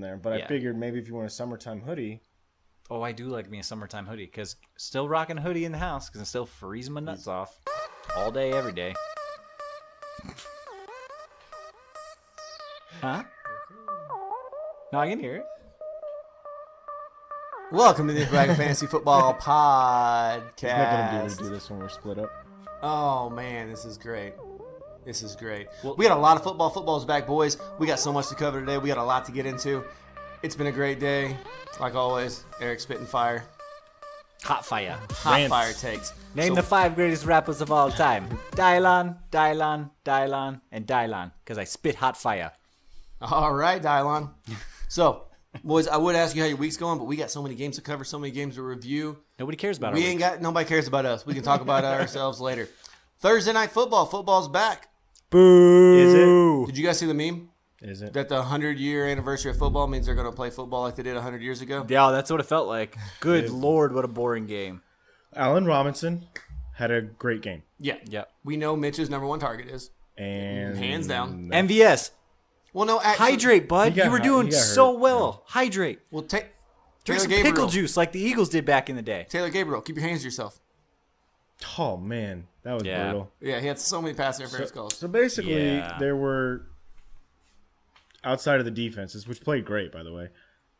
in there. But I figured maybe if you want a summertime hoodie. Oh, I do like me a summertime hoodie because still rocking a hoodie in the house because I'm still freezing my nuts off all day, every day. Huh? No, I can hear it. Welcome to the Bag of Fantasy Football Podcast. It's not going to do this when we're split up. Oh, man, this is great. This is great. Well, we got a lot of football. Football's back, boys. We got so much to cover today. We got a lot to get into. It's been a great day. Like always, Eric spitting fire. Hot fire. Hot fire takes. Name the 5 greatest rappers of all time. Dylan, and Dylan. Because I spit hot fire. All right, Dylon. So, boys, I would ask you how your week's going, but we got so many games to cover, so many games to review. Nobody cares about Nobody cares about us. We can talk about ourselves later. Thursday night football. Football's back. Boo! Is it? Did you guys see the meme? Is it? That the 100-year anniversary of football means they're going to play football like they did 100 years ago? Yeah, that's what it felt like. Good Lord, what a boring game. Allen Robinson had a great game. Yeah. Yep. We know Mitch's number one target is. And hands down. MVS. Well, no, actually. Hydrate, bud. You were doing so well. Yeah. Hydrate. Well, drink some pickle juice like the Eagles did back in the day. Taylor Gabriel, keep your hands to yourself. Oh, man. That was brutal. Yeah, he had so many pass interference calls. So basically, there were, outside of the defenses, which played great, by the way.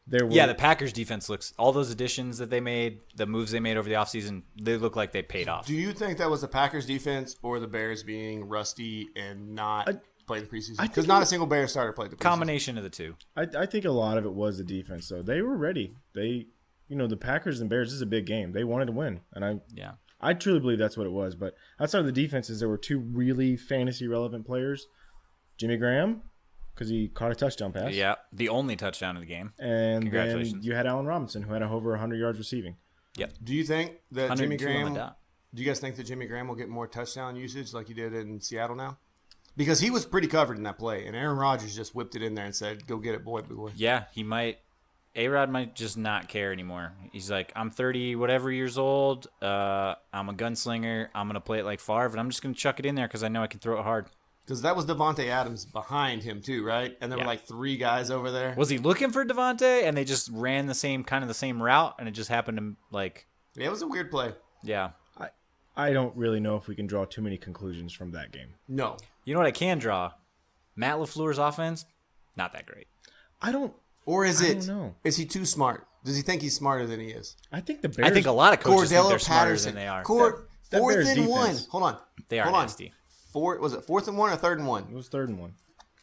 The Packers defense looks, all those additions that they made, the moves they made over the offseason, they look like they paid off. Do you think that was the Packers defense or the Bears being rusty and not playing the preseason? Because not a single Bears starter played the preseason. Combination of the two. I think a lot of it was the defense, though. They were ready. The Packers and Bears, this is a big game. They wanted to win. And I truly believe that's what it was. But outside of the defenses, there were 2 really fantasy-relevant players. Jimmy Graham, because he caught a touchdown pass. Yeah, the only touchdown of the game. And then you had Allen Robinson, who had over 100 yards receiving. Yep. Do you think that Jimmy Graham? Do you guys think that Jimmy Graham will get more touchdown usage like he did in Seattle now? Because he was pretty covered in that play, and Aaron Rodgers just whipped it in there and said, "Go get it, boy." Yeah, he might. A-Rod might just not care anymore. He's like, I'm 30 whatever years old. I'm a gunslinger. I'm going to play it like Favre, and I'm just going to chuck it in there because I know I can throw it hard. Because that was Devontae Adams behind him too, right? And there were like 3 guys over there. Was he looking for Devontae, and they just ran the same route, and it just happened to, like... Yeah, it was a weird play. Yeah. I don't really know if we can draw too many conclusions from that game. No. You know what I can draw? Matt LaFleur's offense, not that great. Or is it? I don't know. Is he too smart? Does he think he's smarter than he is? I think the Bears. I think a lot of coaches think they're smarter Patterson. than they are. Fourth and 1. Hold on. They are nasty. Was it 4th and 1 or 3rd and 1? It was 3rd and 1.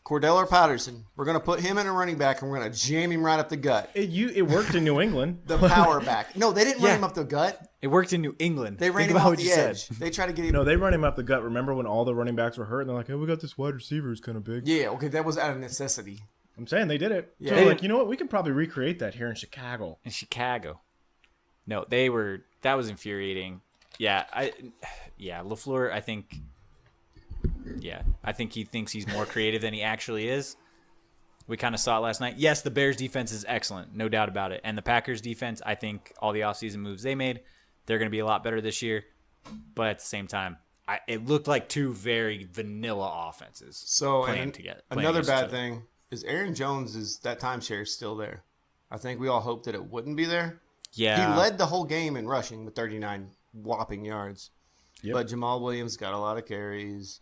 Cordell Patterson. We're going to put him in a running back, and we're going to jam him right up the gut. It worked in New England. The power back. No, they didn't run him up the gut. It worked in New England. They ran him off the edge. They tried to get him. No, they run him up the gut. Remember when all the running backs were hurt, and they're like, "Hey, we got this wide receiver who's kind of big." Yeah, okay, that was out of necessity. I'm saying they did it. Yeah. So like, you know what? We can probably recreate that here in Chicago. No, that was infuriating. Yeah, LaFleur, I think he thinks he's more creative than he actually is. We kind of saw it last night. Yes, the Bears defense is excellent, no doubt about it. And the Packers defense, I think all the offseason moves they made, they're going to be a lot better this year. But at the same time, it looked like 2 very vanilla offenses playing together. Another bad thing is Aaron Jones that timeshare is still there. I think we all hoped that it wouldn't be there. Yeah. He led the whole game in rushing with 39 whopping yards. Yep. But Jamal Williams got a lot of carries.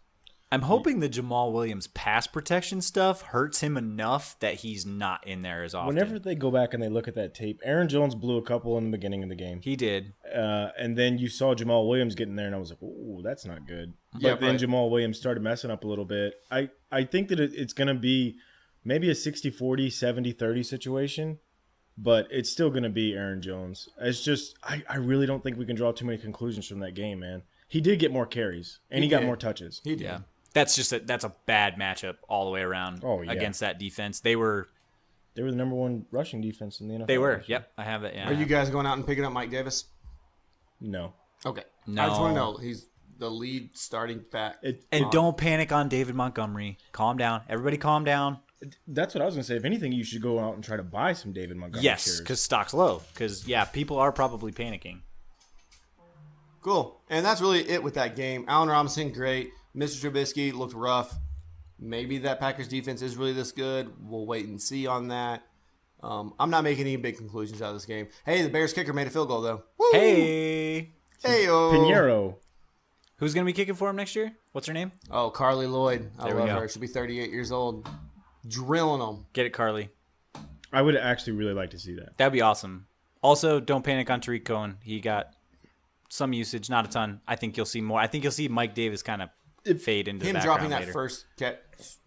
I'm hoping the Jamal Williams pass protection stuff hurts him enough that he's not in there as often. Whenever they go back and they look at that tape, Aaron Jones blew a couple in the beginning of the game. He did. And then you saw Jamal Williams getting there, and I was like, ooh, that's not good. Yeah, but then Jamal Williams started messing up a little bit. I think that it's going to be maybe a 60-40, 70-30 situation, but it's still going to be Aaron Jones. It's just I really don't think we can draw too many conclusions from that game, man. He did get more carries, and he got more touches. He did. Yeah. That's a bad matchup all the way around against that defense. They were the number 1 rushing defense in the NFL. They were. Yep, I have it. Yeah. Are you guys going out and picking up Mike Davis? No. Okay. No. I just want to know. He's the lead starting back. And don't panic on David Montgomery. Calm down. Everybody calm down. That's what I was going to say. If anything, you should go out and try to buy some David Montgomery Yes, because stock's low. Because, people are probably panicking. Cool. And that's really it with that game. Allen Robinson, great. Mr. Trubisky looked rough. Maybe that Packers defense is really this good. We'll wait and see on that. I'm not making any big conclusions out of this game. Hey, the Bears kicker made a field goal though. Woo! Hey, Hey-o. Pinheiro. who's gonna be kicking for him next year? What's her name? Oh, Carly Lloyd. I There we love go. her. She'll be 38 years old. Drilling them. Get it, Carly. I would actually really like to see that. That'd be awesome. Also, don't panic on Tariq Cohen. He got some usage, not a ton. I think you'll see more. I think you'll see Mike Davis kind of fade into the Him background dropping that later. first catch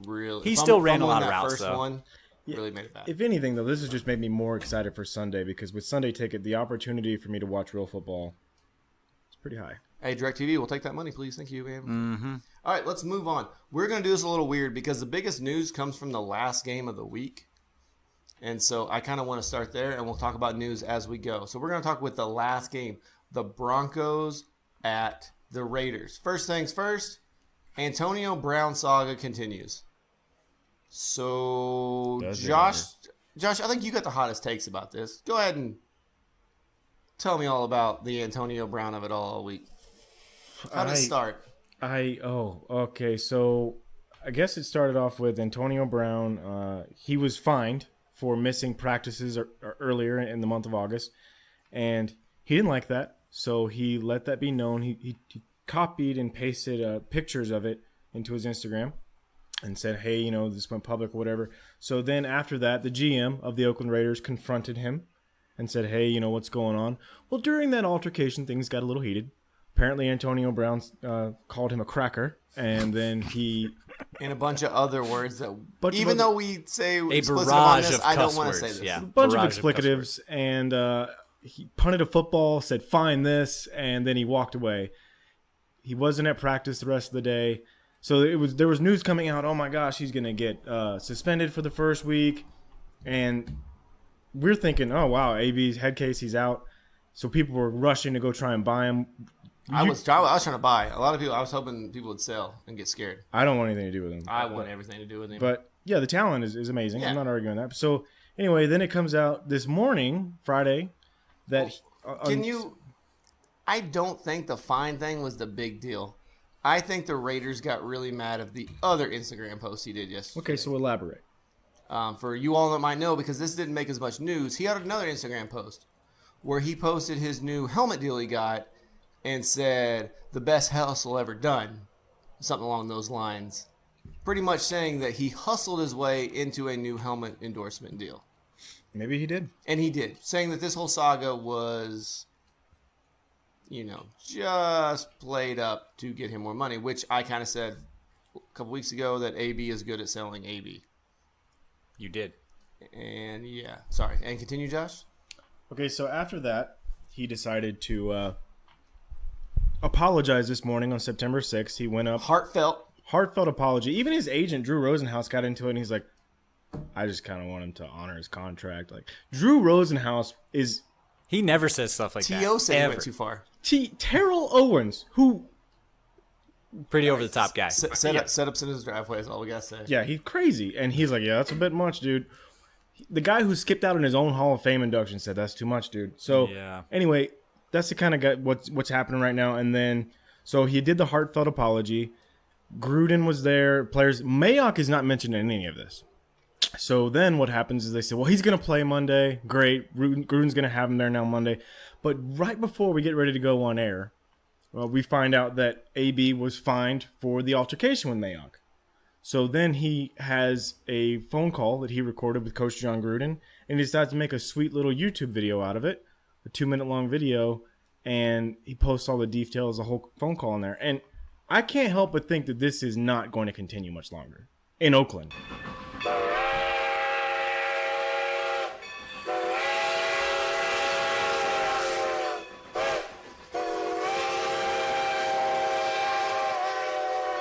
really. He still ran a lot of that routes, first though. one really made it bad. If anything, though, this has just made me more excited for Sunday because with Sunday Ticket, the opportunity for me to watch real football is pretty high. Hey, DirecTV, we'll take that money, please. Thank you, man. Mm-hmm. All right, let's move on. We're going to do this a little weird because the biggest news comes from the last game of the week. And so I kind of want to start there, and we'll talk about news as we go. So we're going to talk with the last game, the Broncos at the Raiders. First things first, Antonio Brown saga continues. So, Does it Josh, I think you got the hottest takes about this. Go ahead and tell me all about the Antonio Brown of it all week. How did it start? Okay. So I guess it started off with Antonio Brown. He was fined for missing practices earlier in the month of August, and he didn't like that. So he let that be known. He copied and pasted pictures of it into his Instagram and said, hey, you know, this went public or whatever. So then after that, the GM of the Oakland Raiders confronted him and said, hey, you know, what's going on? Well, during that altercation, things got a little heated. Apparently, Antonio Brown called him a cracker, and then he... And a bunch of other words that, Bunch of even other- though we say A explicit on barrage this, of I don't cuss want to words. say this. Yeah. a bunch of Barrage of cuss explicatives, and he punted a football, said, fine this, and then he walked away. He wasn't at practice the rest of the day. So there was news coming out, oh my gosh, he's going to get suspended for the first week. And we're thinking, oh, wow, AB's head case, he's out. So people were rushing to go try and buy him. I was trying to buy. A lot of people, I was hoping people would sell and get scared. I don't want anything to do with him. I want everything to do with him. But yeah, the talent is amazing. Yeah. I'm not arguing that. So anyway, then it comes out this morning, Friday, that I don't think the fine thing was the big deal. I think the Raiders got really mad at the other Instagram post he did yesterday. Okay, so elaborate. For you all that might know, because this didn't make as much news, he had another Instagram post where he posted his new helmet deal he got and said, the best hustle ever done. Something along those lines. Pretty much saying that he hustled his way into a new helmet endorsement deal. Maybe he did. And he did. Saying that this whole saga was, you know, just played up to get him more money, which I kind of said a couple weeks ago that AB is good at selling AB. You did. And yeah, sorry. And continue, Josh? Okay, so after that, he decided to apologize this morning on September 6th. He went up, heartfelt apology. Even his agent, Drew Rosenhaus, got into it, and he's like, I just kind of want him to honor his contract. Like, Drew Rosenhaus is... He never says stuff like that. T.O. said he ever. went too far. Terrell Owens, who... Pretty over the top guy. Setups in his driveway is all we got to say. Yeah, he's crazy. And he's like, yeah, that's a bit much, dude. The guy who skipped out on his own Hall of Fame induction said, that's too much, dude. So, Yeah. anyway, that's the kind of guy, what's happening right now. And then, so he did the heartfelt apology. Gruden was there. Players. Mayock is not mentioned in any of this. So then what happens is they say, well, he's going to play Monday. Great. Gruden's going to have him there now Monday. But right before we get ready to go on air, we find out that AB was fined for the altercation with Mayock. So then he has a phone call that he recorded with Coach John Gruden, and he decides to make a sweet little YouTube video out of it, a 2-minute long video, and he posts all the details, the whole phone call in there. And I can't help but think that this is not going to continue much longer in Oakland.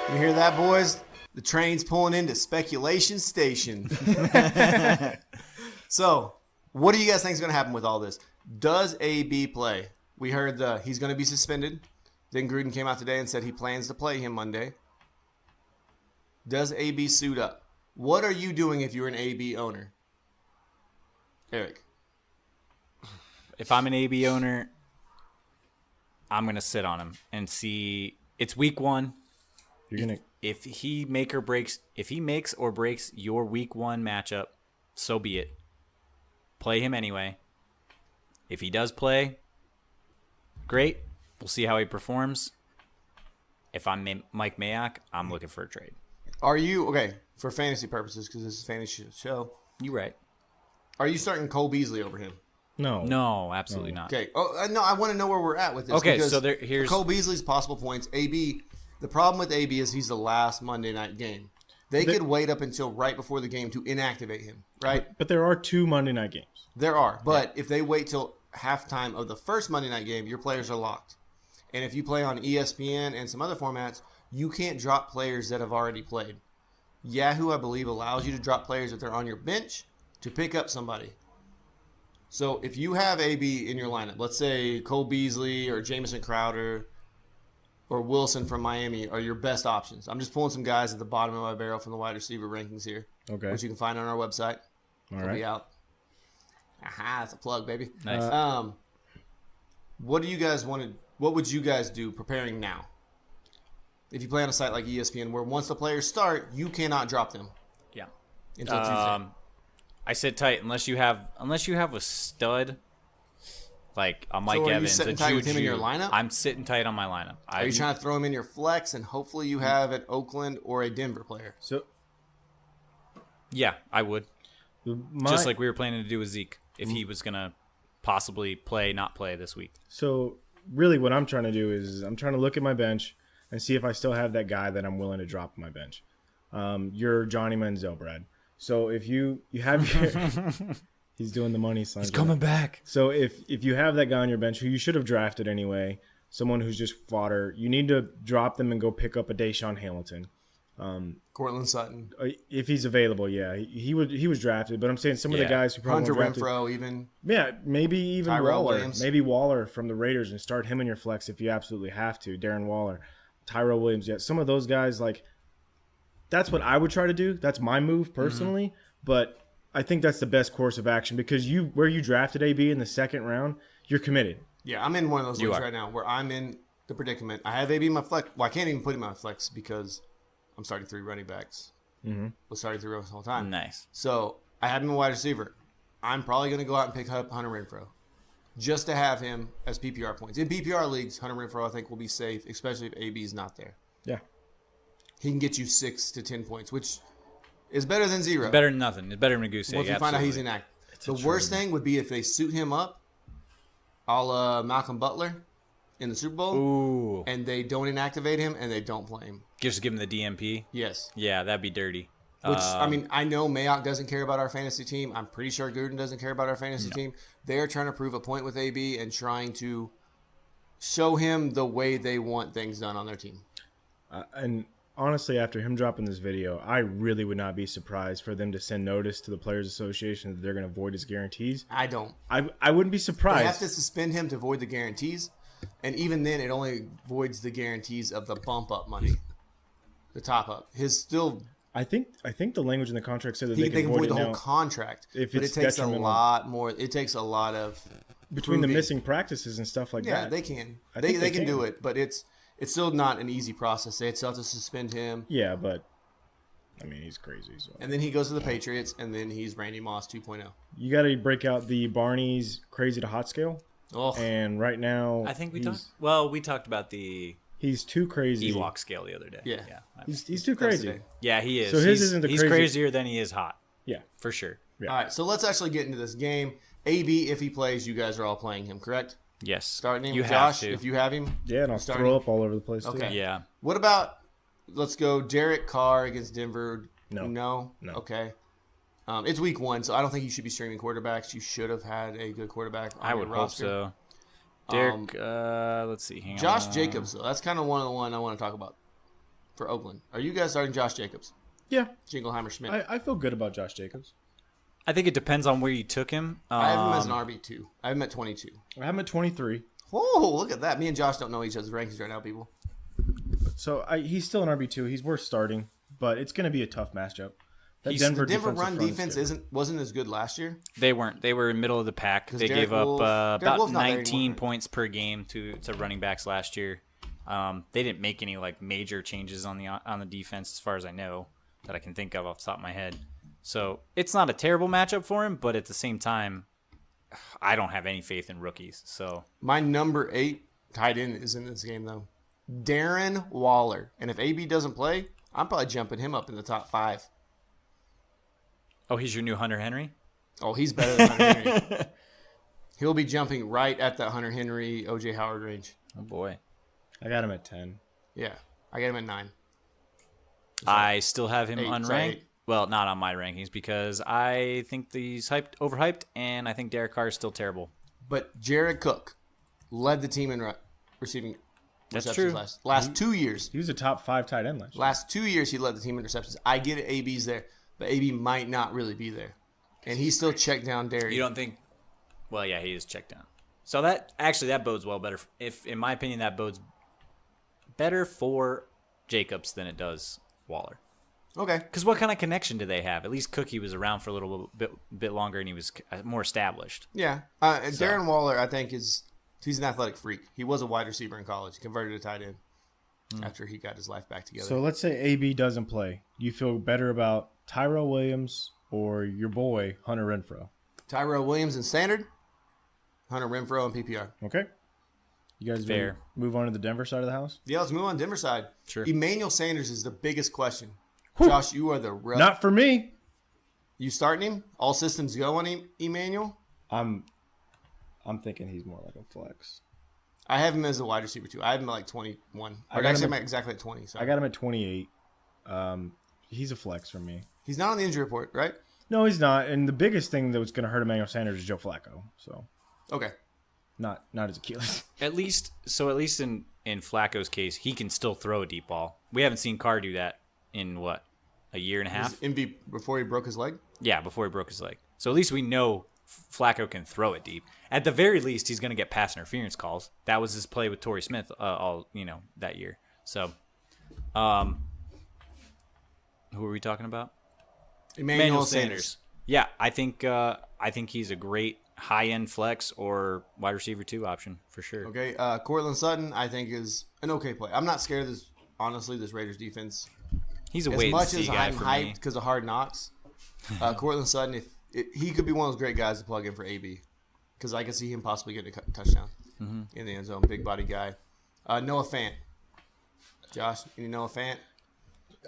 You hear that, boys? The train's pulling into Speculation Station. So, what do you guys think is going to happen with all this? Does AB play? We heard he's going to be suspended. Then Gruden came out today and said he plans to play him Monday. Does AB suit up? What are you doing if you're an AB owner? Eric. If I'm an AB owner, I'm going to sit on him and see. It's week 1. You're gonna If he makes or breaks your week 1 matchup, so be it. play him anyway. If he does play, great. We'll see how he performs. If I'm Mike Mayock, I'm looking for a trade. Are you okay for fantasy purposes? Because this is a fantasy show. You right? Are you starting Cole Beasley over him? No, absolutely not. Okay. Oh no, I want to know where we're at with this. Okay, because so here's Cole Beasley's possible points. AB. The problem with AB is he's the last Monday night game. They could wait up until right before the game to inactivate him, right? But there are 2 Monday night games. There are. But if they wait till halftime of the first Monday night game, your players are locked. And if you play on ESPN and some other formats, you can't drop players that have already played. Yahoo, I believe, allows you to drop players if they're on your bench to pick up somebody. So if you have AB in your lineup, let's say Cole Beasley or Jamison Crowder or Wilson from Miami are your best options. I'm just pulling some guys at the bottom of my barrel from the wide receiver rankings here, Okay. which you can find on our website. All It'll right. be out. Aha, that's a plug, baby. nice. What do you guys want to? What would you guys do preparing now? If you play on a site like ESPN, where once the players start, you cannot drop them Yeah. until Tuesday. I sit tight unless you have a stud like a Mike are you Evans, sitting a tight with him in Juju. your lineup? I'm sitting tight on my lineup. Are you trying to throw him in your flex and hopefully you have an Oakland or a Denver player? So Yeah, I would. my, Just like we were planning to do with Zeke if he was gonna possibly not play this week. So really what I'm trying to do is I'm trying to look at my bench and see if I still have that guy that I'm willing to drop on my bench. You're Johnny Manziel, Brad. So if you have your he's doing the money sign. back. So if you have that guy on your bench who you should have drafted anyway, someone who's just fodder, you need to drop them and go pick up a Deshaun Hamilton. Cortland Sutton, If he's available, yeah. He was drafted, but I'm saying some of the Yeah. guys who probably Hunter weren't drafted, Renfro, even. yeah, maybe even Tyrell Waller. Williams. Maybe Waller from the Raiders and start him in your flex if you absolutely have to. Darren Waller, Tyrell Williams. Yeah, some of those guys, like, that's what I would try to do. That's my move personally. But I think that's the best course of action because where you drafted AB in the second round, you're committed. Yeah, I'm in one of those You leagues are. right now where I'm in the predicament. I have AB in my flex. Well, I can't even put him in my flex because I'm starting 3 running backs. Mm-hmm. Was starting 3 running the whole time. Nice. So I have him in wide receiver. I'm probably going to go out and pick up Hunter Renfro just to have him as PPR points. In PPR leagues, Hunter Renfro I think will be safe, especially if AB is not there. Yeah. He can get you 6 to 10 points, which is better than 0. Better than nothing. It's better than a goose Well, egg. if you find out he's absolutely. inactive. The worst thing would be if they suit him up, a la Malcolm Butler in the Super Bowl, Ooh. and they don't inactivate him and they don't play him. Just give him the DMP. Yes. Yeah, that'd be dirty. Which, I mean, I know Mayock doesn't care about our fantasy team. I'm pretty sure Gruden doesn't care about our fantasy team. They are trying to prove a point with AB and trying to show him the way they want things done on their team. And honestly, after him dropping this video, I really would not be surprised for them to send notice to the Players Association that they're going to void his guarantees. I don't. I wouldn't be They surprised. have to suspend him to void the guarantees. And even then, it only voids the guarantees of the bump up money, the top up. His still, I think the language in the contract said that they they can can void void the it whole now contract. if But it it's takes a detrimental. lot more. It takes a lot of between the proving. missing practices and stuff like Yeah, that. they can. I They think they can do can. it, but it's still not an easy process. They still have to suspend him, Yeah, but I mean, he's crazy. So and then he goes to the Patriots, and then he's Randy Moss 2.0. you got to break out the Barney's crazy to hot scale. Oh, And right now, I think we he's, talked. Well, we talked about the He's too crazy. Ewok scale the other day. Yeah. He's too That's crazy. today. Yeah, he is. So his he's, isn't the he's crazy- crazier than he is hot, Yeah. for sure. Yeah. All right, so let's actually get into this game. AB, if he plays, you guys are all playing him, correct? Yes. Starting him. You Josh, have to. if you have him. Yeah, and I'll Starting. throw up all over the place too. Okay. Yeah. What about, let's go, Derek Carr against Denver? No. No? No. Okay. It's week 1, so I don't think you should be streaming quarterbacks. You should have had a good quarterback on I your would hope roster. so. Derek, let's see. Hang Josh on. Jacobs, though. That's kind of one of the one I want to talk about for Oakland. Are you guys starting Josh Jacobs? Yeah, Jingleheimer Schmidt. I feel good about Josh Jacobs. I think it depends on where you took him. I have him as an RB2. I have him at 22. I have him at 23. Whoa, look at that. Me and Josh don't know each other's rankings right now, people. So he's still an RB2. He's worth starting, but it's going to be a tough matchup. That The Denver defensive run front is defense different. wasn't as good last year. They weren't. They were in middle of the pack. They Derek gave up Wolfe- Derek about Wolfe's not there 19 anymore. points per game to running backs last year. They didn't make any like major changes on the defense, as far as I know, that I can think of off the top of my head. So it's not a terrible matchup for him, but at the same time, I don't have any faith in rookies. So My number 8 tight end is in this game, though. Darren Waller. And if AB doesn't play, I'm probably jumping him up in the top 5. oh, he's your new Hunter Henry? Oh, he's better than Hunter Henry. He'll be jumping right at that Hunter Henry, OJ Howard range. Oh boy. I got him at 10. Yeah, I got him at 9. I still have him 8, unranked. sorry, 8. Well, not on my rankings because I think he's overhyped, and I think Derek Carr is still terrible. But Jared Cook led the team in receiving That's receptions true. last 2 years. He was a top 5 tight end last year. Last 2 years, he led the team in receptions. I get it, AB's there, but AB might not really be there. And he still checked down Derek. You don't think? Well, yeah, he is checked down. So that bodes well better. If in my opinion, that bodes better for Jacobs than it does Waller. Okay. Because what kind of connection do they have? At least Cookie was around for a little bit longer, and he was more established. Yeah. Darren Waller, I think, he's an athletic freak. He was a wide receiver in college. He converted to tight end after he got his life back together. So let's say AB doesn't play. Do you feel better about Tyrell Williams or your boy, Hunter Renfrow? Tyrell Williams in standard, Hunter Renfrow in PPR. Okay. You guys Fair. wanna move on to the Denver side of the house? Yeah, let's move on to Denver side. Sure. Emmanuel Sanders is the biggest question. Josh, you are the rep. Not for me. You starting him? All systems go on Emmanuel? I'm thinking he's more like a flex. I have him as a wide receiver, too. I have him at like 21. I Or got actually, him I'm exactly at 20. Sorry. I got him at 28. He's a flex for me. He's not on the injury report, right? No, he's not. And the biggest thing that was going to hurt Emmanuel Sanders is Joe Flacco. So Okay. not his Achilles. At least in Flacco's case, he can still throw a deep ball. We haven't seen Carr do that in what, a year and a half? Before he broke his leg? Yeah, before he broke his leg. So at least we know Flacco can throw it deep. At the very least, he's going to get pass interference calls. That was his play with Torrey Smith that year. So, who are we talking about? Emmanuel Sanders. Yeah, I think he's a great high-end flex or wide receiver 2 option for sure. Okay. Cortland Sutton, I think, is an okay play. I'm not scared of this, honestly, this Raiders defense. He's a As wait and much see as guy I'm for hyped me. because of Hard Knocks, Cortland Sutton, he could be one of those great guys to plug in for AB, because I can see him possibly getting a touchdown in the end zone. Big body guy. Noah Fant. Josh, any Noah Fant?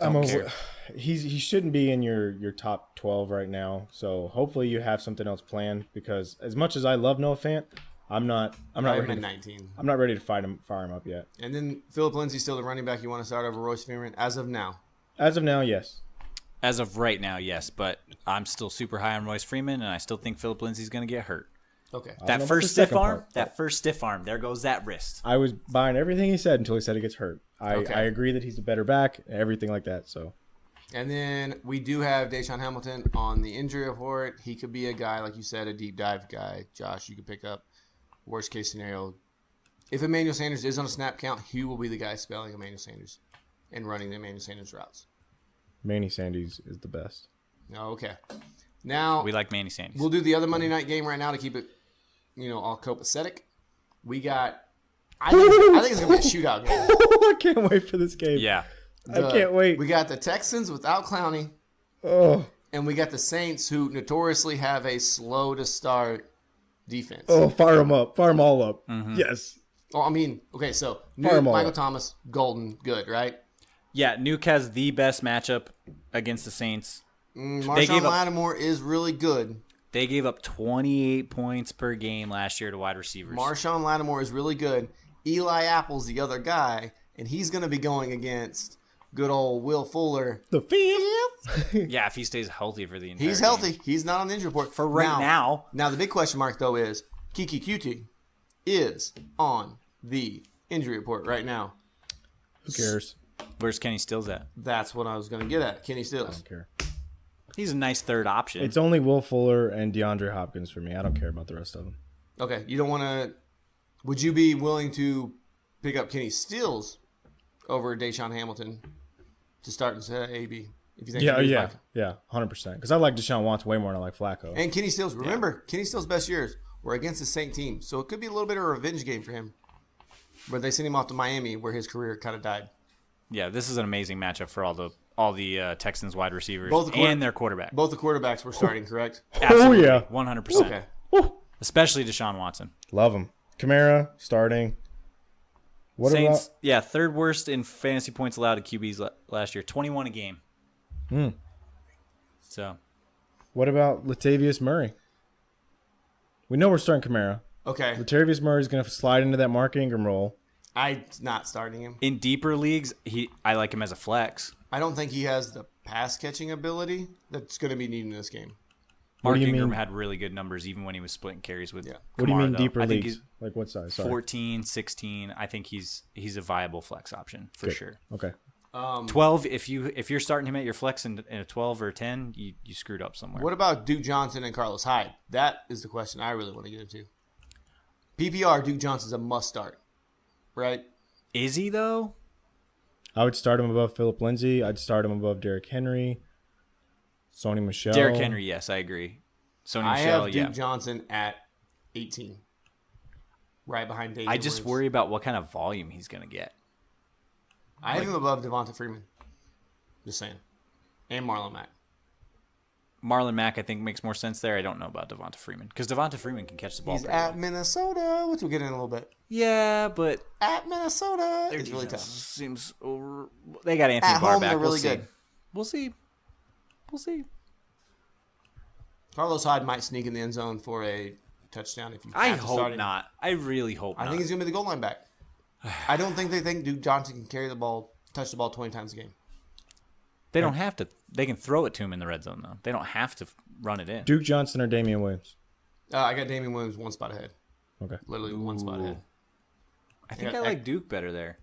I'm Don't over. care. He shouldn't be in your top 12 right now. So hopefully you have something else planned, because as much as I love Noah Fant, I'm not I have him ready. at 19. I'm not ready to fire him up yet. And then Philip Lindsay still the running back you want to start over Royce Freeman as of now. As of now, yes. As of right now, yes, but I'm still super high on Royce Freeman, and I still think Philip Lindsay's going to get hurt. Okay. I don't know That about first the stiff second arm, part. there goes that wrist. I was buying everything he said until he said he gets hurt. Okay. I agree that he's a better back, everything like that. So And then we do have Deshaun Hamilton on the injury report. He could be a guy, like you said, a deep dive guy. Josh, you could pick up. Worst case scenario, if Emmanuel Sanders is on a snap count, he will be the guy spelling Emmanuel Sanders and running the Emmanuel Sanders routes. Manny Sanders is the best. Okay. Now, We like Manny Sanders. we'll do the other Monday night game right now to keep it, all copacetic. We got, I think it's going to be a shootout game. I can't wait for this game. Yeah. I can't wait. We got the Texans without Clowney, Oh, and we got the Saints, who notoriously have a slow to start defense. fire them up. Fire them all up. Yes. Oh, I mean, okay, so Fire 'em all Michael up. Thomas, Golden, good, right? Yeah, Nuke has the best matchup against the Saints. Marshawn gave up- Lattimore is really good. They gave up 28 points per game last year to wide receivers. Marshawn Lattimore is really good. Eli Apple's the other guy, and he's going to be going against good old Will Fuller. The fifth. Yeah, if he stays healthy for the entire He's game. healthy. He's not on the injury report. For right now. Now, the big question mark, though, is Kiki QT is on the injury report right now. Who cares? Where's Kenny Stills at? That's what I was going to get at. Kenny I Stills. don't care. He's a nice third option. It's only Will Fuller and DeAndre Hopkins for me. I don't care about the rest of them. Okay, you don't want to. Would you be willing to pick up Kenny Stills over Deshaun Hamilton to start instead of AB? If you think Yeah, he's yeah, like- yeah, 100%. Because I like Deshaun Watts way more than I like Flacco. And Kenny Stills, remember, Kenny Stills' best years were against the Saint team, so it could be a little bit of a revenge game for him, where they sent him off to Miami, where his career kind of died. Yeah, this is an amazing matchup for all all the Texans wide receivers Both the and their quarterback. Both the quarterbacks were starting, correct? Absolutely, yeah. 100%. Okay. Especially Deshaun Watson. Love him. Kamara starting. What Saints, about? yeah, third worst in fantasy points allowed to QBs last year, 21 a game. So, What about Latavius Murray? We know we're starting Kamara. Okay. Latavius Murray is going to slide into that Mark Ingram role. I'm not starting him. in deeper leagues, I like him as a flex. I don't think he has the pass catching ability that's going to be needed in this game. What Mark do you Ingram mean? had really good numbers even when he was splitting carries with What do you Kamara, mean though. deeper I think leagues? he's Like what size? Sorry. 14, 16. I think he's a viable flex option for Good. sure. Okay. 12, if you're starting him at your flex in a 12 or 10, you screwed up somewhere. What about Duke Johnson and Carlos Hyde? That is the question I really want to get into. PPR, Duke Johnson's a must start, right? Is he though? I would start him above Philip Lindsay. I'd start him above Derrick Henry. Sony Michel. Derrick Henry, yes, I agree. Sony I Michel, have yeah. Duke Johnson at 18, right behind David I just Williams. worry about what kind of volume he's going to get. I have him above Devonta Freeman. Just saying. And Marlon Mack. Marlon Mack, I think, makes more sense there. I don't know about Devonta Freeman because Devonta Freeman can catch the ball. He's pretty at well. Minnesota, which we'll get in a little bit. Yeah, but At Minnesota, their it's really defense tough. seems over. They got Anthony At Barr home, back. they're We'll really see. good. We'll see. We'll see. Carlos Hyde might sneak in the end zone for a touchdown if you I have to start hope him. not. I really hope I not. think he's going to be the goal line back. I don't think they think Duke Johnson can carry the ball, touch the ball 20 times a game. They don't have to. They can throw it to him in the red zone, though. They don't have to run it in. Duke Johnson or Damian Williams. I got Damian Williams one spot ahead. Okay. Literally one spot ahead. I think Yeah, I like Duke better there.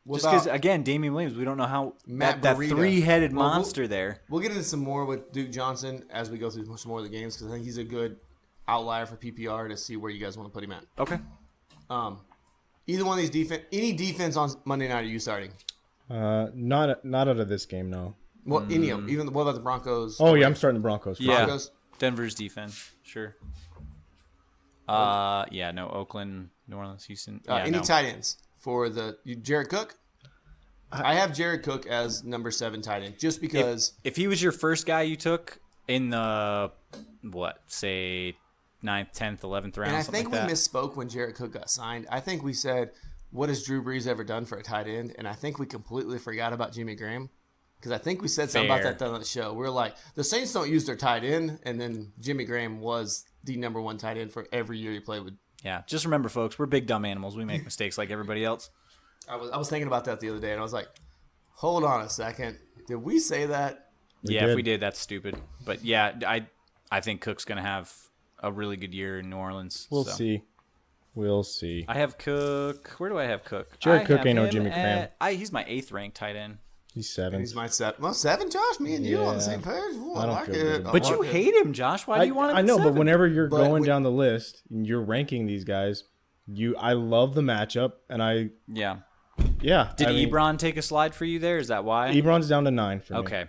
What Just about- because, again, Damian Williams, we don't know how Matt that Breida. three-headed Well, monster there. We'll get into some more with Duke Johnson as we go through some more of the games because I think he's a good outlier for PPR to see where you guys want to put him at. Okay. Either one of these defense, any defense on Monday night, are you starting? Not out of this game, no. Well, any of them. Even what about the Broncos? Oh yeah, I'm starting the Broncos. Yeah. Broncos? Denver's defense, sure. Yeah, no, Oakland, New Orleans, Houston. Yeah, Any no. tight ends for Jared Cook? I have Jared Cook as number 7 tight end just because. If he was your first guy you took in the, say 9th, 10th, 11th round, And I something think like we that. misspoke when Jared Cook got signed. I think we said, "What has Drew Brees ever done for a tight end?" And I think we completely forgot about Jimmy Graham because I think we said something about Fair. that on the show. We're like, the Saints don't use their tight end, and then Jimmy Graham was the number 1 tight end for every year he played with. Yeah, just remember, folks, we're big dumb animals. We make mistakes like everybody else. I was thinking about that the other day, and I was like, "Hold on a second, did we say that?" Yeah, if did. we did, that's stupid. But yeah, I think Cook's gonna have a really good year in New Orleans. We'll so. see. We'll see. I have Cook. Where do I have Cook? Jared I Cook have ain't no him Jimmy Graham. He's my 8th ranked tight end. He's 7. He's my 7. Well, 7, Josh. Me and you on the Yeah. same page. Ooh, I I don't like feel it. good. I But like you it. hate him, Josh. Why do you want him? I know, at but 7? whenever you're But going we- down the list and you're ranking these guys, I love the matchup, and Yeah. yeah. Did I mean, Ebron take a slide for you there? Is that why? Ebron's down to 9 for me. Okay.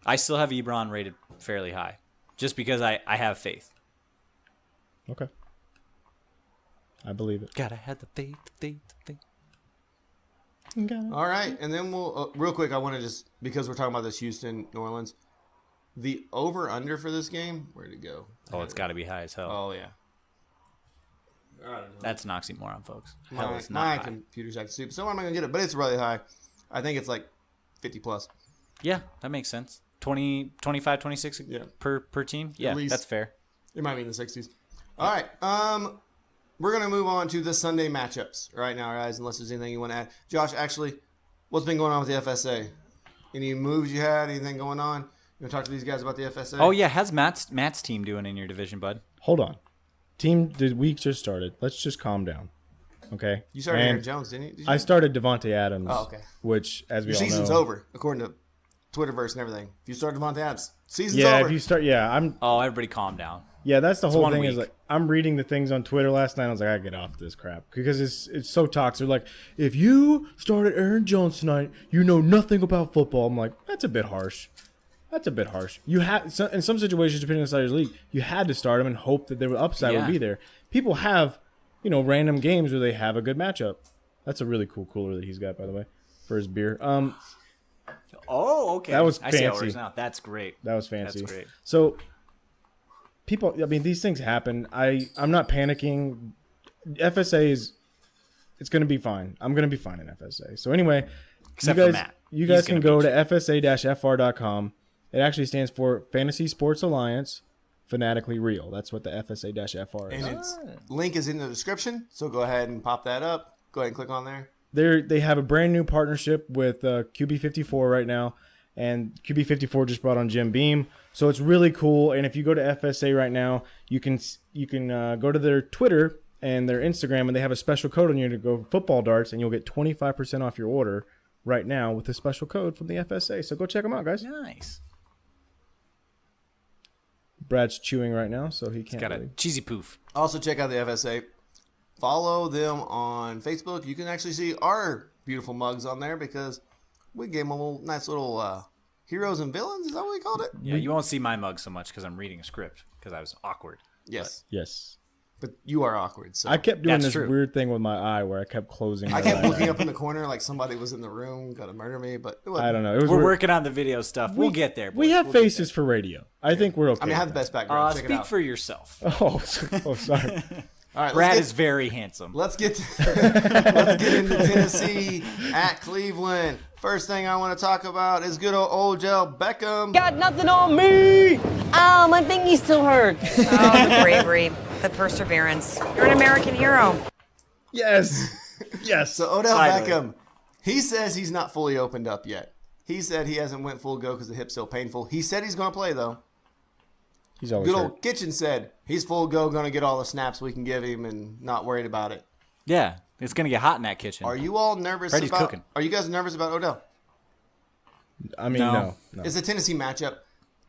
I still have Ebron rated fairly high, just because I have faith. Okay. I believe it. Gotta have the faith, faith, faith. All right, and then we'll real quick. I want to just because we're talking about this Houston, New Orleans, the over under for this game. Where'd it go? Oh, it's got to be high as hell. Oh yeah. That's an oxymoron, folks. Hell, My, it's my not high. computer's acting stupid, so I'm not gonna get it. But it's really high. I think it's like 50 plus. Yeah, that makes sense. 20, 25, 26 Yeah. per team. Yeah, least. that's fair. It might be in the 60s. All right. We're gonna move on to the Sunday matchups right now, guys. Unless there's anything you want to add, Josh. Actually, what's been going on with the FSA? Any moves you had? Anything going on? You want to talk to these guys about the FSA? Oh yeah, how's Matt's team doing in your division, bud? Hold on. The week just started. Let's just calm down. Okay? You started And Aaron Jones, didn't you? Did you? I started Devontae Adams. Oh, okay. Which, as we Your all season's know. over, according to Twitterverse and everything. If you start Devontae Adams, season's Yeah, over. if you start, Oh, everybody calm down. that's the whole 1 thing. week. Is like I'm reading the things on Twitter last night. I was like, I gotta get off this crap because it's so toxic. They're like, if you started Aaron Jones tonight, you know nothing about football. I'm like, that's a bit harsh. That's a bit harsh. You had in some situations, depending on the size of the league, you had to start him and hope that their upside Yeah. would be there. People have, random games where they have a good matchup. That's a really cool cooler that he's got, by the way, for his beer. Oh, okay. That was I see how it fancy. works now. That's great. That was fancy. That's great. So people, I mean, these things happen. I'm not panicking. FSA is, it's going to be fine. I'm going to be fine in FSA. So anyway, Except you for guys, Matt. you He's guys can gonna go beat to fsa-fr.com. It actually stands for Fantasy Sports Alliance, Fanatically Real. That's what the FSA-FR is. And its link is in the description, so go ahead and pop that up. Go ahead and click on there. They have a brand new partnership with QB54 right now, and QB54 just brought on Jim Beam, so it's really cool. And if you go to FSA right now, you can go to their Twitter and their Instagram, and they have a special code on you to go football darts, and you'll get 25% off your order right now with a special code from the FSA. So go check them out, guys. Nice. Brad's chewing right now, so he can't. Got a really... cheesy poof. Also, check out the FSA. Follow them on Facebook. You can actually see our beautiful mugs on there because we gave them a little nice little heroes and villains. Is that what we called it? Yeah, you won't see my mug so much because I'm reading a script because I was awkward. Yes. Yes. But you are awkward. So I kept doing That's this true. weird thing with my eye where I kept closing. I my kept eye. looking up in the corner like somebody was in the room, going to murder me. But it wasn't. I don't know. It was We're weird. working on the video stuff. We'll get there. We boys. have We'll get faces for radio. I think we're okay. I mean, I have the with best there. background. Check it Speak out. for yourself. Oh, sorry. All right, Brad let's is very handsome. let's get let's get into Tennessee at Cleveland. First thing I want to talk about is good old Odell Beckham. Got nothing on me. Oh, my fingy still hurts. Oh, the bravery, the perseverance. You're an American hero. Yes. Yes. So Odell Finally. Beckham, he says he's not fully opened up yet. He said he hasn't went full go because the hip's still painful. He said he's going to play though. He's always Good hurt. old Kitchen said he's full go, going to get all the snaps we can give him, and not worried about it. Yeah, it's gonna get hot in that kitchen. Are you all nervous Freddie's about? cooking. Are you guys nervous about Odell? I mean, No. no. It's a Tennessee matchup.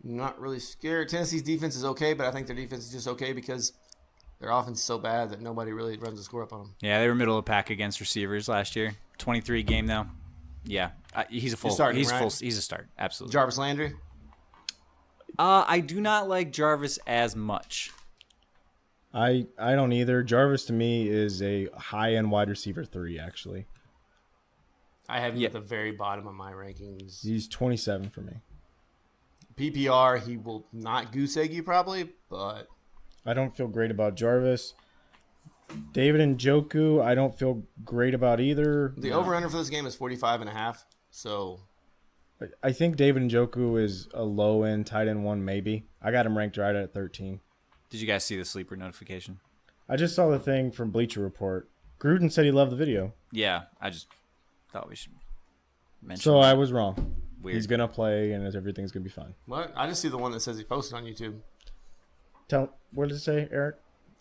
Not really scared. Tennessee's defense is okay, but I think their defense is just okay because their offense is so bad that nobody really runs a score up on them. Yeah, they were middle of the pack against receivers last year. 23 game though. Yeah, he's a full. starting, He's right? full. He's a start. Absolutely. Jarvis Landry. I do not like Jarvis as much. I don't either. Jarvis to me is a high end wide receiver 3. Actually, I have him Yeah. at the very bottom of my rankings. he's 27 for me. PPR, he will not goose egg you probably, but I don't feel great about Jarvis. David Njoku, I don't feel great about either. the over-under for this game is 45.5. So I think David Njoku is a low end tight end 1 maybe. I got him ranked right at 13. Did you guys see the sleeper notification? I just saw the thing from Bleacher Report. Gruden said he loved the video, Yeah, I just thought we should mention. so that. I was wrong. Weird. He's gonna play and everything's gonna be fine. what? I just see the one that says he posted on YouTube. What did it say, Eric?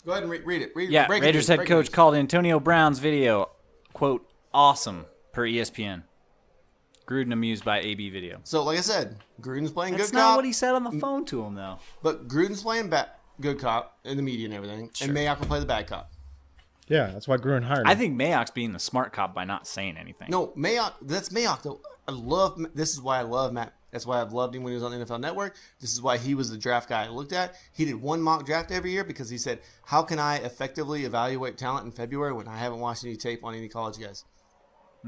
Go ahead and read it. Yeah, break it Raiders news, head break coach news. called Antonio Brown's video, quote, awesome, per ESPN. Gruden amused by AB video. So, like I said, Gruden's playing That's good not cop, what he said on the phone to him, though. but Gruden's playing good cop in the media and everything, and Mayock will play the bad cop. Yeah, that's why Gruden hired him. I think Mayock's being the smart cop by not saying anything. No, Mayock. That's Mayock though. This is why I love Matt. That's why I've loved him when he was on the NFL Network. This is why he was the draft guy I looked at. He did one mock draft every year because he said, "How can I effectively evaluate talent in February when I haven't watched any tape on any college guys?"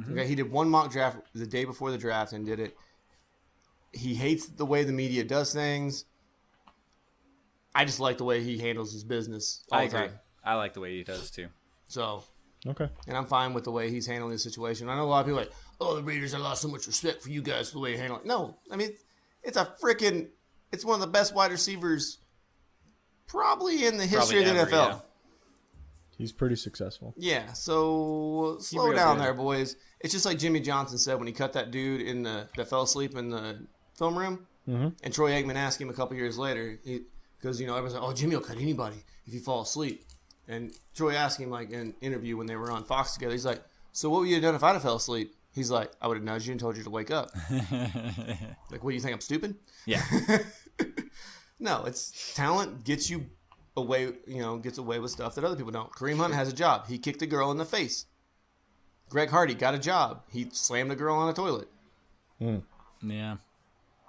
Okay, he did one mock draft the day before the draft and did it. He hates the way the media does things. I just like the way he handles his business all I the agree. time. I like the way he does, too. So, Okay. and I'm fine with the way he's handling the situation. I know a lot of people are like, "Oh, the Raiders have lost so much respect for you guys for the way you handle it." No, I mean, it's one of the best wide receivers probably in the history Probably of the ever, NFL. yeah. He's pretty successful. Yeah, so slow real down good. there, boys. It's just like Jimmy Johnson said when he cut that dude that fell asleep in the film room. Mm-hmm. And Troy Aikman asked him a couple years later, because everyone's like, "Oh, Jimmy will cut anybody if you fall asleep." And Troy asked him like in an interview when they were on Fox together. He's like, "So what would you have done if I'd have fell asleep?" He's like, "I would have nudged you and told you to wake up." Like, what do you think? I'm stupid? Yeah. No, it's talent gets you away. Gets away with stuff that other people don't. Kareem Hunt has a job. He kicked a girl in the face. Greg Hardy got a job. He slammed a girl on a toilet. Yeah.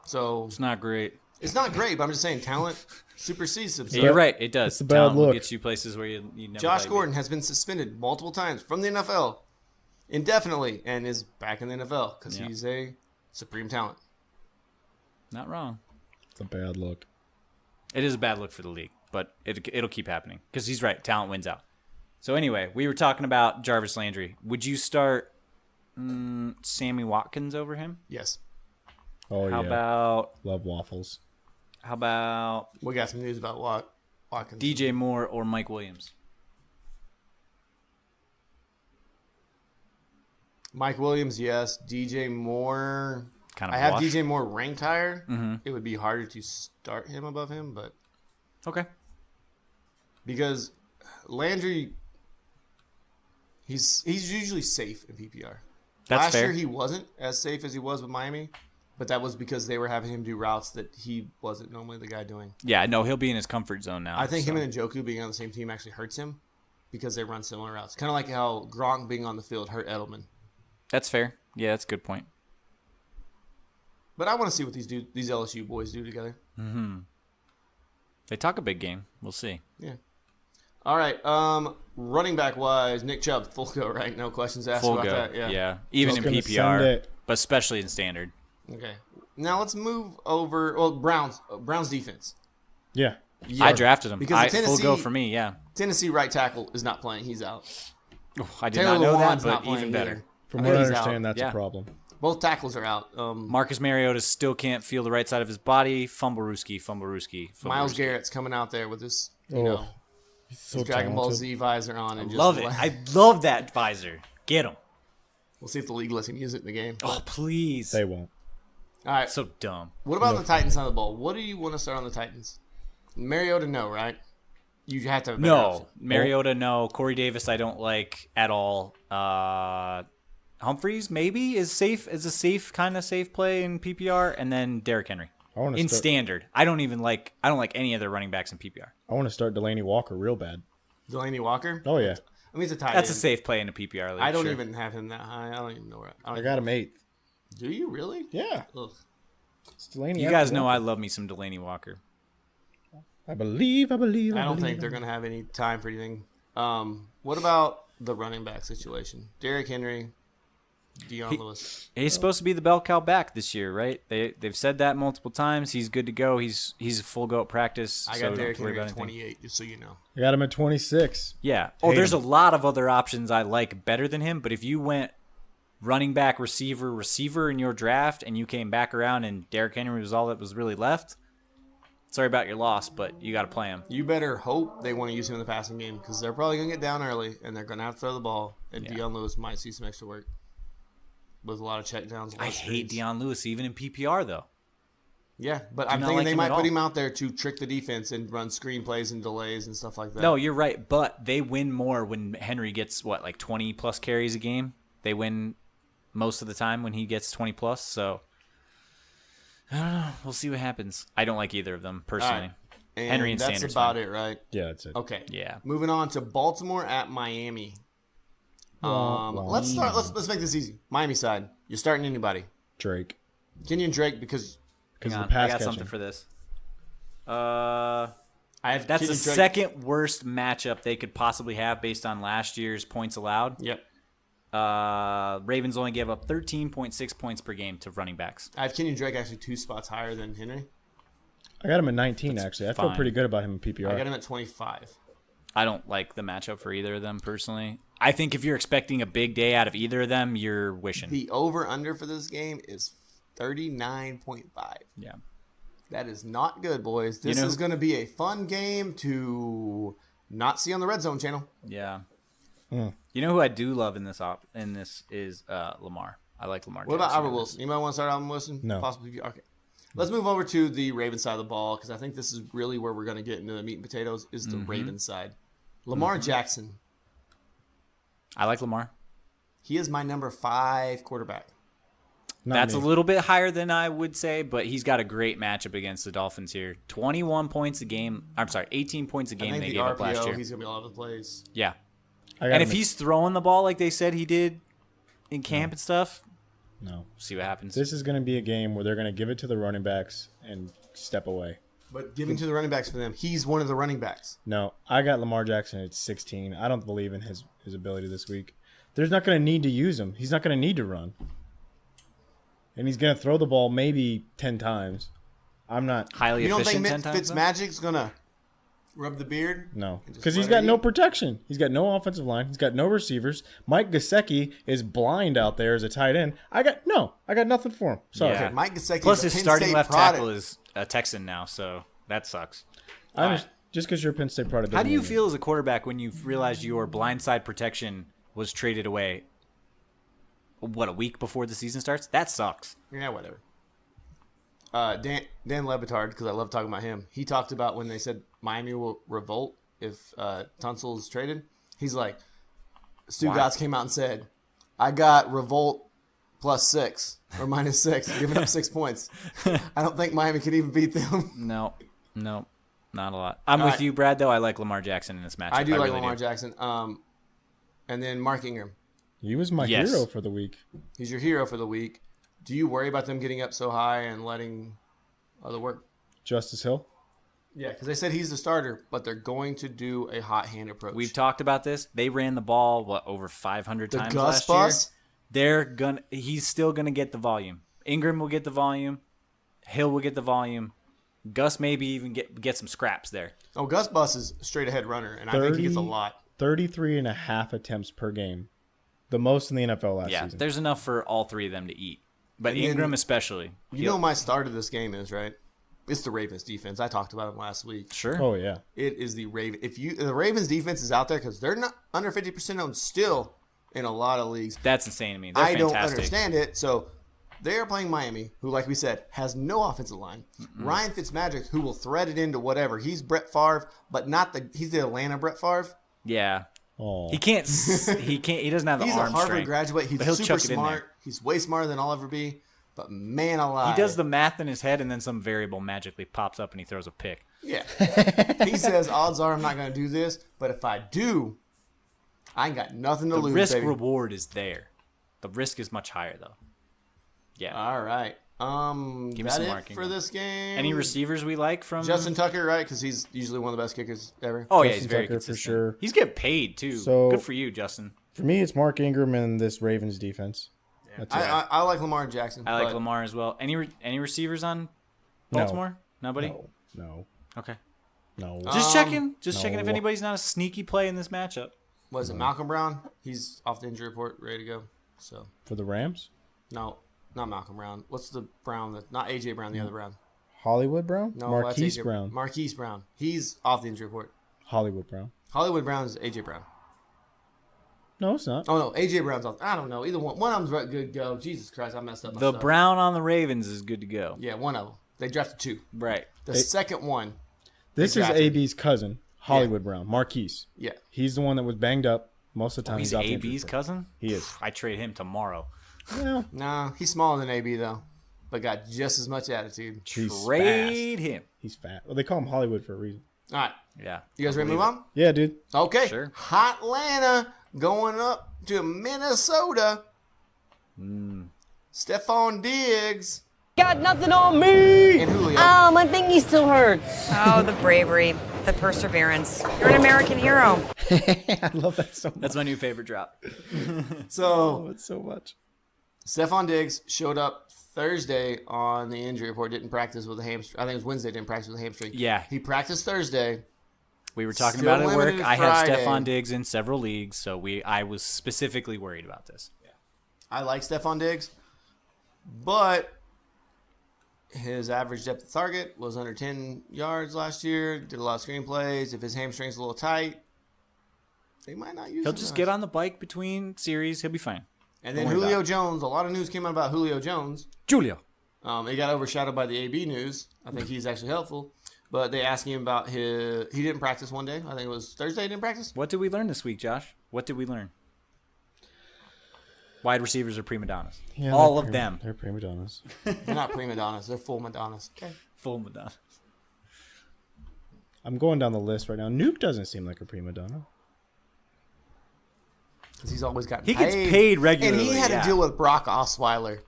So It's not great. it's not great, but I'm just saying talent supersedes Yeah, himself. you're right. It does. It's a bad Talent will look. get you places where you never Josh thought you'd be. Gordon has been suspended multiple times from the NFL indefinitely and is back in the NFL because Yeah. he's a supreme talent. Not wrong. It's a bad look. It is a bad look for the league, but it'll keep happening because he's right. Talent wins out. So anyway, we were talking about Jarvis Landry. Would you start Sammy Watkins over him? Yes. Oh, How yeah. about We got some news about Watkins. DJ Moore or Mike Williams? Mike Williams, yes. DJ Moore. Kind of I have wash. DJ Moore ranked higher. Mm-hmm. It would be harder to start him above him, but Okay. because Landry, he's usually safe in PPR. That's Last fair. year he wasn't as safe as he was with Miami, but that was because they were having him do routes that he wasn't normally the guy doing. Yeah, no, he'll be in his comfort zone now. I think him so. and Njoku being on the same team actually hurts him because they run similar routes. Kind of like how Gronk being on the field hurt Edelman. That's fair. Yeah, that's a good point. But I want to see what these LSU boys do together. They talk a big game. We'll see. Yeah. All right. Running back wise, Nick Chubb, full go, right? No questions asked Full about go. that. Yeah. Even Just in gonna send PPR, it. but especially in standard. Okay. Now let's move over. Well, Browns defense. Yeah. Yeah. I drafted him. Because the Full go Tennessee- for me. Yeah. Tennessee right tackle is not playing. He's out. I did Taylor not know that, Lewan's but not playing even better. either. From I what I think he's understand, out. that's Yeah. a problem. Both tackles are out. Marcus Mariota still can't feel the right side of his body. Fumblerooski. Miles Garrett's coming out there with his, Oh, he's so his Dragon Ball talented. Z visor on, and just Love it. I love that visor. Get him. We'll see if the league lets him use it in the game. Oh, please. They won't. All right. So dumb. What about the Titans on the ball? What do you want to start on the Titans? Mariota, no, right? You have to have a better option. No. Mariota, no. Corey Davis, I don't like at all. Humphreys, maybe, is a safe kind of safe play in PPR. And then Derrick Henry. I want In to start. standard. I don't like any other running backs in PPR. I want to start Delaney Walker real bad. Delaney Walker. Oh yeah, I mean, it's a tight That's a end. safe play in a PPR league. I don't sure. even have him that high. I don't even know where. I got him 8th. Do you really? Yeah, Ugh. it's Delaney. You after guys know Walker. I love me some Delaney Walker. I believe. I don't think they're gonna have any time for anything. What about the running back situation? Derrick Henry, Deion Lewis. He's supposed to be the bell cow back this year, right? They've said that multiple times. He's good to go. He's full go at practice. I so got don't Derrick worry Henry about at anything. 28, just so you know. I got him at 26. Yeah. Oh, Hate there's him. a lot of other options I like better than him, but if you went running back, receiver in your draft and you came back around and Derrick Henry was all that was really left, sorry about your loss, but you got to play him. You better hope they want to use him in the passing game because they're probably gonna get down early and they're gonna have to throw the ball, and Deion Lewis might see some extra work with a lot of checkdowns. I hate Deion Lewis even in PPR though. Yeah, but Do I'm not thinking like they him might at put all. him out there to trick the defense and run screen plays and delays and stuff like that. No, you're right, but they win more when Henry gets like 20 plus carries a game. They win most of the time when he gets 20 plus, so I don't know. We'll see what happens. I don't like either of them personally. All right. And Henry and that's Sanders about fine. it, right? Yeah, that's it. Okay. Yeah. Moving on to Baltimore at Miami. Let's make this easy. Miami side. You're starting anybody. Drake. Kenyon Drake because Because Hang of on, the pass I got catching. something for this. I have That's Kenyon the Drake. second worst matchup they could possibly have based on last year's points allowed. Yep. Ravens only gave up 13.6 points per game to running backs. I have Kenyon Drake actually 2 spots higher than Henry. I got him at 19, actually. I feel fine. pretty good about him in PPR. I got him at 25. I don't like the matchup for either of them personally. I think if you're expecting a big day out of either of them, you're wishing. The over-under for this game is 39.5. Yeah. That is not good, boys. This know- is going to be a fun game to not see on the Red Zone channel. Yeah. You know who I do love in this is Lamar. I like Lamar. What about Jackson Albert in this. Wilson? Anybody want to start Albert Wilson? No. Possibly. Okay. Let's move over to the Ravens side of the ball because I think this is really where we're going to get into the meat and potatoes is the Ravens side. Lamar Jackson. I like Lamar. He is my number 5 quarterback. Not That's me. a little bit higher than I would say, but he's got a great matchup against the Dolphins here. 21 points a game. I'm sorry, 18 points a I game think they the gave up last RPO, year. he's going to be all over the place. Yeah. I got And him if at- he's throwing the ball like they said he did in camp and stuff, No. see what happens. This is going to be a game where they're going to give it to the running backs and step away. But giving to the running backs for them, he's one of the running backs. No, I got Lamar Jackson at 16. I don't believe in his ability this week. They're not going to need to use him. He's not going to need to run. And he's going to throw the ball maybe 10 times. I'm not. Highly You don't efficient think 10 times. though? Fitzmagic's gonna rub the beard? No, And just because he's let got her no eat? protection. He's got no offensive line. He's got no receivers. Mike Gesicki is blind out there as a tight end. I got nothing for him. Sorry. Yeah. Mike Gesicki Plus, is a his Penn starting State left product. tackle is a Texan now, so that sucks. I understand. Just because you're a Penn State product. How doesn't do you mean feel as a quarterback when you realized your blindside protection was traded away? What, a week before the season starts? That sucks. Yeah, whatever. Dan Lebitard, because I love talking about him. He talked about when they said Miami will revolt if Tunsil is traded. He's like, Stu Gotts came out and said, "I got revolt +6 or -6, giving up 6 points. I don't think Miami could even beat them." No, not a lot. I'm All with right. you, Brad. Though I like Lamar Jackson in this matchup. I do like really Lamar Jackson. And then Mark Ingram. He was my Yes. hero for the week. He's your hero for the week. Do you worry about them getting up so high and letting other work? Justice Hill. Yeah, because they said he's the starter, but they're going to do a hot hand approach. We've talked about this. They ran the ball over 500 the times Gus last year. bus. He's still gonna get the volume. Ingram will get the volume. Hill will get the volume. Gus maybe even get some scraps there. Oh, Gus Bus is a straight ahead runner, and I think he gets a lot. 33 and a half attempts per game. The most in the NFL last Yeah, season. there's enough for all three of them to eat. But And then- Ingram especially. You know, my start of this game is right. It's the Ravens defense. I talked about them last week. Sure. Oh, yeah. It is the Raven. The Ravens defense is out there because they're not under 50% owned still in a lot of leagues. That's insane to me. They're I fantastic. don't understand it. So they are playing Miami, who, like we said, has no offensive line. Ryan Fitzmagic, who will thread it into whatever. He's Brett Favre, but he's the Atlanta Brett Favre. Yeah. Oh. He can't. He doesn't have the He's a arm Harvard strength. graduate. He's but he'll super chuck it in there. smart. He's way smarter than I'll ever be. But man alive. He does the math in his head, and then some variable magically pops up, and he throws a pick. Yeah. He says, odds are I'm not going to do this, but if I do, I ain't got nothing to The lose, risk baby. reward is there. The risk is much higher, though. Yeah. All right. Give me That some it marking. for this game? Any receivers we like from Justin Tucker, right? Because he's usually one of the best kickers ever. Oh yeah, Justin he's very Tucker for consistent. sure. He's getting paid too. So- Good for you, Justin. For me, it's Mark Ingram and this Ravens defense. That's it. I like Lamar Jackson. I like but Lamar as well. Any receivers on Baltimore? Nobody. No. Okay. No. Just checking. Just checking if no. anybody's not a sneaky play in this matchup. Was it Malcolm Brown? He's off the injury report, ready to go. So For the Rams? no, not Malcolm Brown. What's the Brown? That not AJ Brown, the other Brown. Hollywood Brown? No, Marquise that's AJ Brown. Marquise Brown. He's off the injury report. Hollywood Brown. Hollywood Brown is AJ Brown. No, it's not. Oh no, AJ Brown's off. I don't know. Either one. One of them's good to go. Jesus Christ, I messed up. My The stuff. Brown on the Ravens is good to go. Yeah, one of them. They drafted two. Right. The second one, This is Exactly. AB's cousin, Hollywood Brown, Marquise. yeah. He's the one that was banged up most of the time. He's off the injury AB's report. cousin. He is. I trade him tomorrow. Yeah. Nah, he's smaller than AB though, but got just as much attitude. He's fast. Trade him. He's fat. Well, they call him Hollywood for a reason. All right, Yeah. you guys ready to move on? Yeah, dude. Okay. Sure. Hot Atlanta going up to Minnesota. Stephon Diggs Got nothing on me. and Julio. Oh, my thingy still hurts. Oh, the bravery, the perseverance. You're an American hero. I love that so much. That's my new favorite drop. So It's so much. Stephon Diggs showed up Thursday on the injury report. Didn't practice with a hamstring. I think it was Wednesday. Didn't practice with a hamstring. Yeah. He practiced Thursday. We were talking Still about it at work. limited I have Friday. Stephon Diggs in several leagues, so I was specifically worried about this. I like Stephon Diggs, but his average depth of target was under 10 yards last year. Did a lot of screenplays. If his hamstring's a little tight, they might not use He'll him just much. get on the bike between series. He'll be fine. And then Don't worry Julio about Jones. A lot of news came out about Julio Jones. Julio. It got overshadowed by the AB news. I think he's actually helpful. But they asked him about his... He didn't practice one day. I think it was Thursday he didn't practice. What did we learn this week, Josh? What did we learn? Wide receivers are prima donnas. Yeah, All they're of them. They're prima donnas. They're not prima donnas. They're full Madonnas. Okay. Full Madonna. I'm going down the list right now. Nuke doesn't seem like a prima donna. Because he's always gotten He gets paid regularly. And he had yeah. to deal with Brock Osweiler.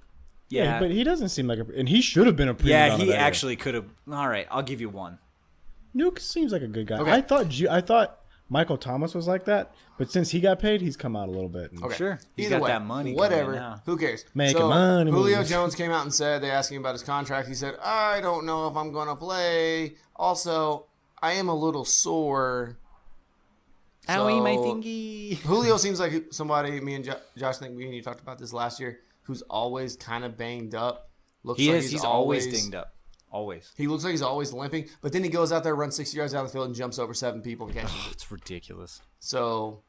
Yeah. But he doesn't seem like a... And he should have been a prima Yeah, donna he that year. actually could have. All right, I'll give you one. Nuke seems like a good guy. Okay. I thought Michael Thomas was like that, but since he got paid, he's come out a little bit. And Okay. Sure. He's Either got way, that money coming Whatever. in now. Who cares? Making money Julio moves. Jones came out and said, they asked him about his contract. He said, I don't know if I'm going to play. Also, I am a little sore. Owie, my So, thingy. Julio seems like somebody, me and Josh think me and you talked about this last year, who's always kind of banged up. Looks He like is. He's always dinged up. Always. He looks like he's always limping, but then he goes out there, runs 60 yards down the field, and jumps over 7 people and catches it. It's ridiculous. So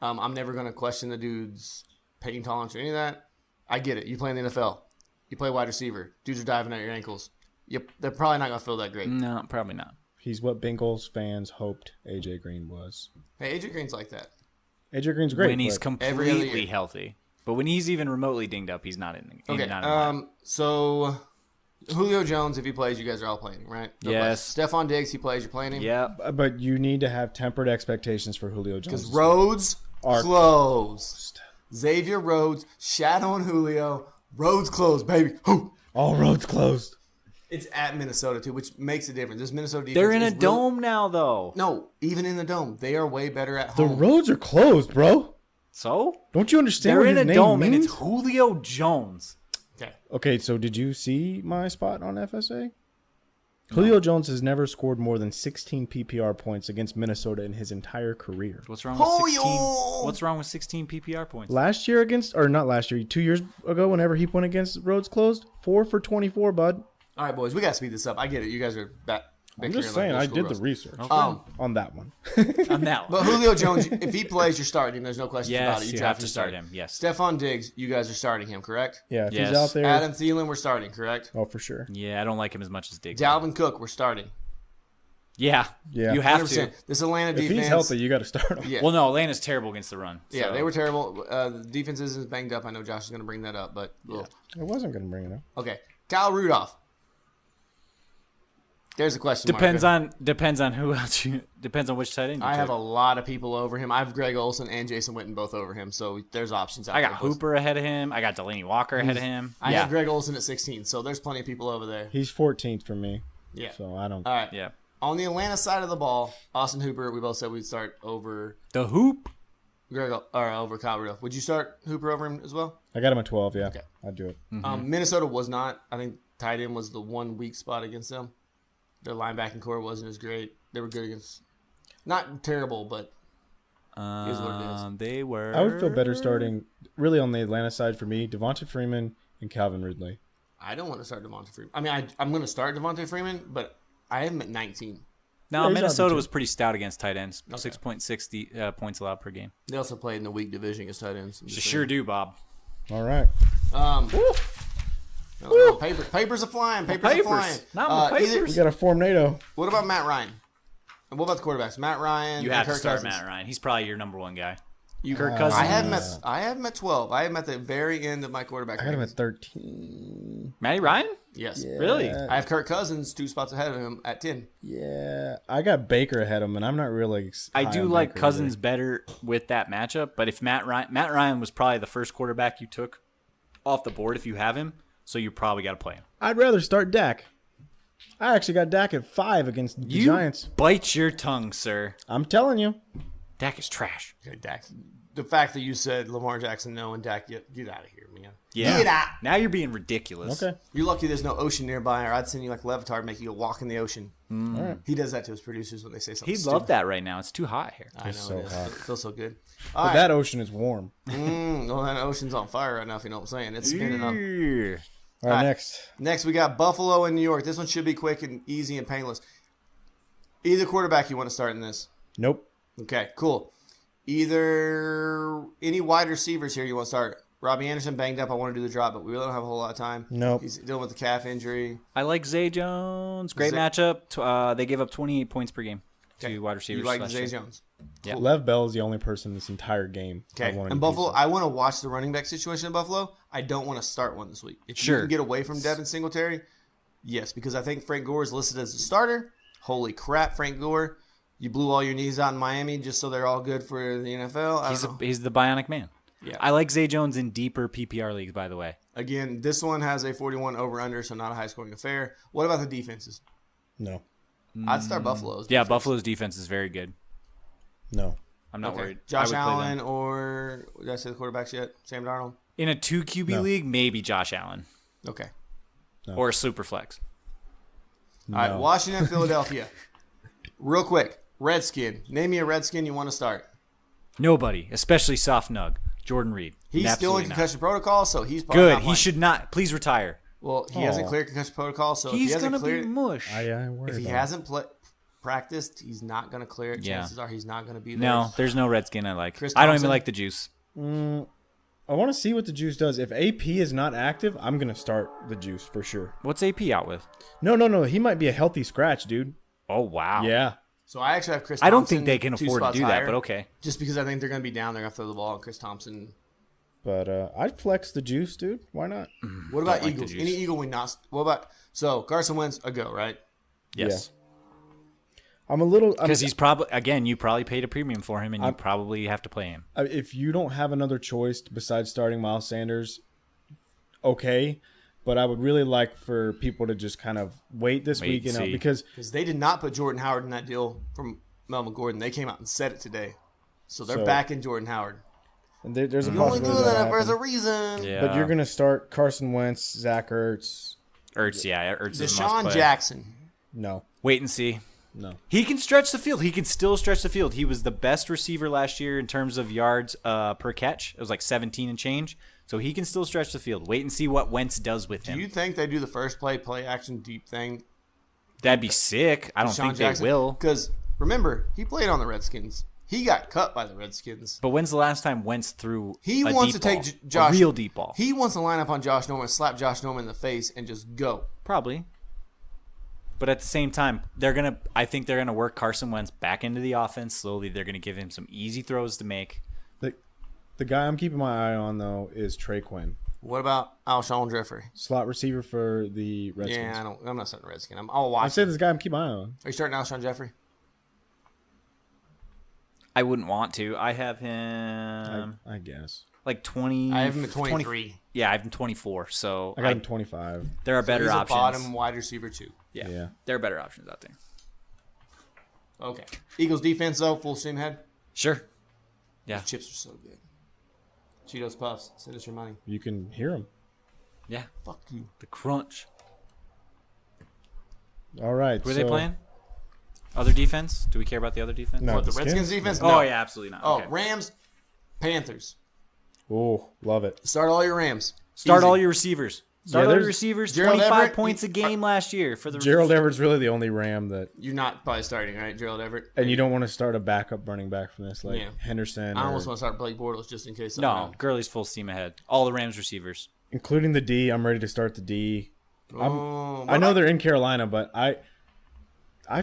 I'm never going to question the dude's pain tolerance or any of that. I get it. You play in the NFL. You play wide receiver. Dudes are diving at your ankles. They're probably not going to feel that great. No, probably not. He's what Bengals fans hoped AJ Green was. Hey, AJ Green's like that. AJ Green's great. When he's but every other completely year. healthy. But when he's even remotely dinged up, he's not in the Okay. not in line. So Julio Jones, if he plays, you guys are all playing him, right? No Yes. question. Stephon Diggs, he plays, you're playing him. Yep. but you need to have tempered expectations for Julio Jones. Because Rhodes Are closed. Xavier Rhodes, shadowing Julio. Rhodes closed, baby. Who? All roads closed. It's at Minnesota too, which makes a difference. This Minnesota defense They're in a is really- dome now, though. No, even in the dome, they are way better at The home. roads are closed, bro. So Don't you understand they're what in his a name dome, means? and it's Julio Jones. Okay. Okay, so did you see my spot on FSA? Julio Jones has never scored more than 16 PPR points against Minnesota in his entire career. What's wrong with 16? Julio! What's wrong with 16 PPR points? Last year not last year, 2 years ago, whenever he went against Roads closed, 4 for 24, bud. All right, boys, we gotta speed this up. I get it. You guys are back. I'm just saying, I did the research on that one. On that one. But Julio Jones, if he plays, you're starting him. There's no question Yes, about it. you draft have to him, start him, yes. Stephon Diggs, you guys are starting him, correct? Yeah, if Yes. he's out there, Adam Thielen, we're starting, correct? oh, for sure. Yeah, I don't like him as much as Diggs. Dalvin Cook, we're starting. Yeah. Yeah. You have to. 100%. This Atlanta If defense. he's healthy, you got to start him. Yeah. Well, no, Atlanta's terrible against the run. Yeah, so- they were terrible. The defense isn't banged up. I know Josh is going to bring that up, but I wasn't going to bring it up. okay. Kyle Rudolph. There's a question. Depends on who else you. Depends on which tight end you I have a took. lot of people over him. I have Greg Olsen and Jason Witten both over him, so there's options out I there. got boys. Hooper ahead of him. I got Delaney Walker ahead of him. I yeah. have Greg Olsen at 16, so there's plenty of people over there. He's 14th for me, Yeah. so I don't. All right. Yeah. On the Atlanta side of the ball, Austin Hooper, we both said we'd start over The hoop. over Kyle Rudolph. Would you start Hooper over him as well? I got him at 12, yeah. Okay. I'd do it. Minnesota was not. I think tight end was the one weak spot against them. Their linebacking core wasn't as great. They were good against, not terrible, but is what it is. They were. I would feel better starting, really, on the Atlanta side for me, Devonta Freeman and Calvin Ridley. I don't want to start Devonta Freeman. I mean, I'm going to start Devonta Freeman, but I have him at 19. No, Yeah, he's Minnesota RB2. was pretty stout against tight ends. 6.60 points allowed per game. They also played in the weak division against tight ends. I'm You just sure do, Bob. All right. Papers are flying. Papers are flying. Not my Either- papers. We got a Formnado. What about Matt Ryan? And what about the quarterbacks? Matt Ryan. You and have to Kirk start Cousins. Matt Ryan. He's probably your number one guy. You, Kirk Cousins. I have him at 12. I have him at the very end of my quarterback. I got him rankings. at 13. Matty Ryan? Yes. Really? I have Kirk Cousins 2 spots ahead of him at 10. Yeah. I got Baker ahead of him, and I'm not really. I high do on like Baker Cousins either. better with that matchup, but if Matt Ryan was probably the first quarterback you took off the board if you have him, so you probably got to play him. I'd rather start Dak. I actually got Dak at 5 against the You Giants. bite your tongue, sir. I'm telling you. Dak is trash. Okay, Dak. The fact that you said Lamar Jackson no and Dak, get out of here, man. Yeah. Get out. Now you're being ridiculous. Okay. You're lucky there's no ocean nearby, or I'd send you like Levitar and make you go walk in the ocean. All right. He does that to his producers when they say something He'd stupid. love that right now. It's too hot here. I know so it is. hot. It feels so good. All But right. that ocean is warm. Well, that ocean's on fire right now, if you know what I'm saying. It's spinning up. Yeah. All right, right. next. Next, we got Buffalo and New York. This one should be quick and easy and painless. Either quarterback you want to start in this. Nope. Okay, cool. Either any wide receivers here you want to start. Robbie Anderson banged up. I want to do the drop, but we really don't have a whole lot of time. Nope. He's dealing with the calf injury. I like Zay Jones. Great Zay- matchup. They gave up 28 points per game Okay. to wide receivers. You like last Zay year. Jones. Yeah. Lev Bell is the only person in this entire game. I Okay. wanted And to Buffalo, use. I want to watch the running back situation in Buffalo. I don't want to start one this week. If you Sure. can get away from Devin Singletary, yes, because I think Frank Gore is listed as a starter. Holy crap, Frank Gore. You blew all your knees out in Miami just so they're all good for the NFL. I don't know. He's the bionic man. Yeah. I like Zay Jones in deeper PPR leagues, by the way. Again, this one has a 41 over-under, so not a high-scoring affair. What about the defenses? No. I'd start Buffalo's. Yeah, defense. Buffalo's defense is very good. No. I'm not worried. I Josh would play them. Allen or did I say the quarterbacks yet? Sam Darnold. In a 2 QB No. league, maybe Josh Allen Okay. No. or a super flex. All right, No. Washington, Philadelphia. Real quick, Redskin. Name me a Redskin you want to start. Nobody, especially soft nug. Jordan Reed. He's still in Absolutely not. concussion protocol, so he's probably Good. not He playing. should not. Please retire. Well, he hasn't Aw. cleared concussion protocol, so if he He's hasn't gonna be cleared, mush. I worry if he about it. hasn't practiced, he's not going to clear it. Yeah. Chances are he's not going to be there. No, there's no Redskin I like. Chris I don't Thompson? even like the juice. I want to see what the juice does. If AP is not active, I'm gonna start the juice for sure. What's AP out with? No. He might be a healthy scratch, dude. Oh wow. Yeah. So I actually have Chris I Thompson. don't think they can 2 afford to spots do that, higher, but okay. Just because I think they're going to be down, they're going to throw the ball. And Chris Thompson. But I'd flex the juice, dude. Why not? What about like the Eagles? juice. Any Eagle we not? What about Carson Wentz a go, right? Yes. I'm a little Because he's probably you probably paid a premium for him, and you probably have to play him. if you don't have another choice besides starting Miles Sanders, okay. But I would really like for people to just kind of wait this Wait and weekend out see. because Because they did not put Jordan Howard in that deal from Melvin Gordon. They came out and said it today. So they're So- backing Jordan Howard. there's a You only do possibility that that'll there's a happen. reason. Yeah. But you're gonna start Carson Wentz, Zach Ertz. Ertz, yeah, Ertz is a must Deshaun play. Jackson. No, Wait and see. no. He can stretch the field. He can still stretch the field. He was the best receiver last year in terms of yards per catch. It was like 17 and change. So he can still stretch the field. Wait and see what Wentz does with Do him. you think they do the first play action deep thing? That'd be sick. I don't think they will. Because remember, he played on the Redskins. He got cut by the Redskins. But when's the last time Wentz threw He a wants deep to take ball? Josh. A real deep ball? He wants to line up on Josh Norman, slap Josh Norman in the face, and just go. Probably. But at the same time, I think they're gonna work Carson Wentz back into the offense slowly. They're gonna give him some easy throws to make. The guy I'm keeping my eye on though is Trey Quinn, What about Alshon Jeffrey? slot receiver for the Redskins. Yeah, I'm not starting Redskin. I'll watch. I said this guy I'm keeping my eye on. Are you starting Alshon Jeffrey? I wouldn't want to. I have him I guess like 20. I have him at 20 23. Yeah, I have him 24. So I got him 25. there are better He's options. a bottom wide receiver too. Yeah. Yeah. There are better options out there. Okay. Eagles defense though, full steam ahead. Sure. Yeah. Chips are so good. Cheetos Puffs, send us your money. You can hear him. Yeah. Fuck you. The crunch. All right. Who are they playing? Other defense? Do we care about the other defense? No, What, the Skins? Redskins defense? Oh No. yeah, absolutely not. Oh, Okay. Rams, Panthers. Oh, love it. Start all your Rams. Start Easy. all your receivers. Start all your there's- receivers. Gerald 25 Everett, points a game last year for the Gerald Everett's really the only Ram that, You're not probably starting, right, Gerald Everett? and you don't want to start a backup running back from this, like Yeah. Henderson, I almost or, want to start Blake Bortles just in case. No, Gurley's full steam ahead. All the Rams receivers. including the D. I'm ready to start the D. Oh, I know they're in Carolina, but I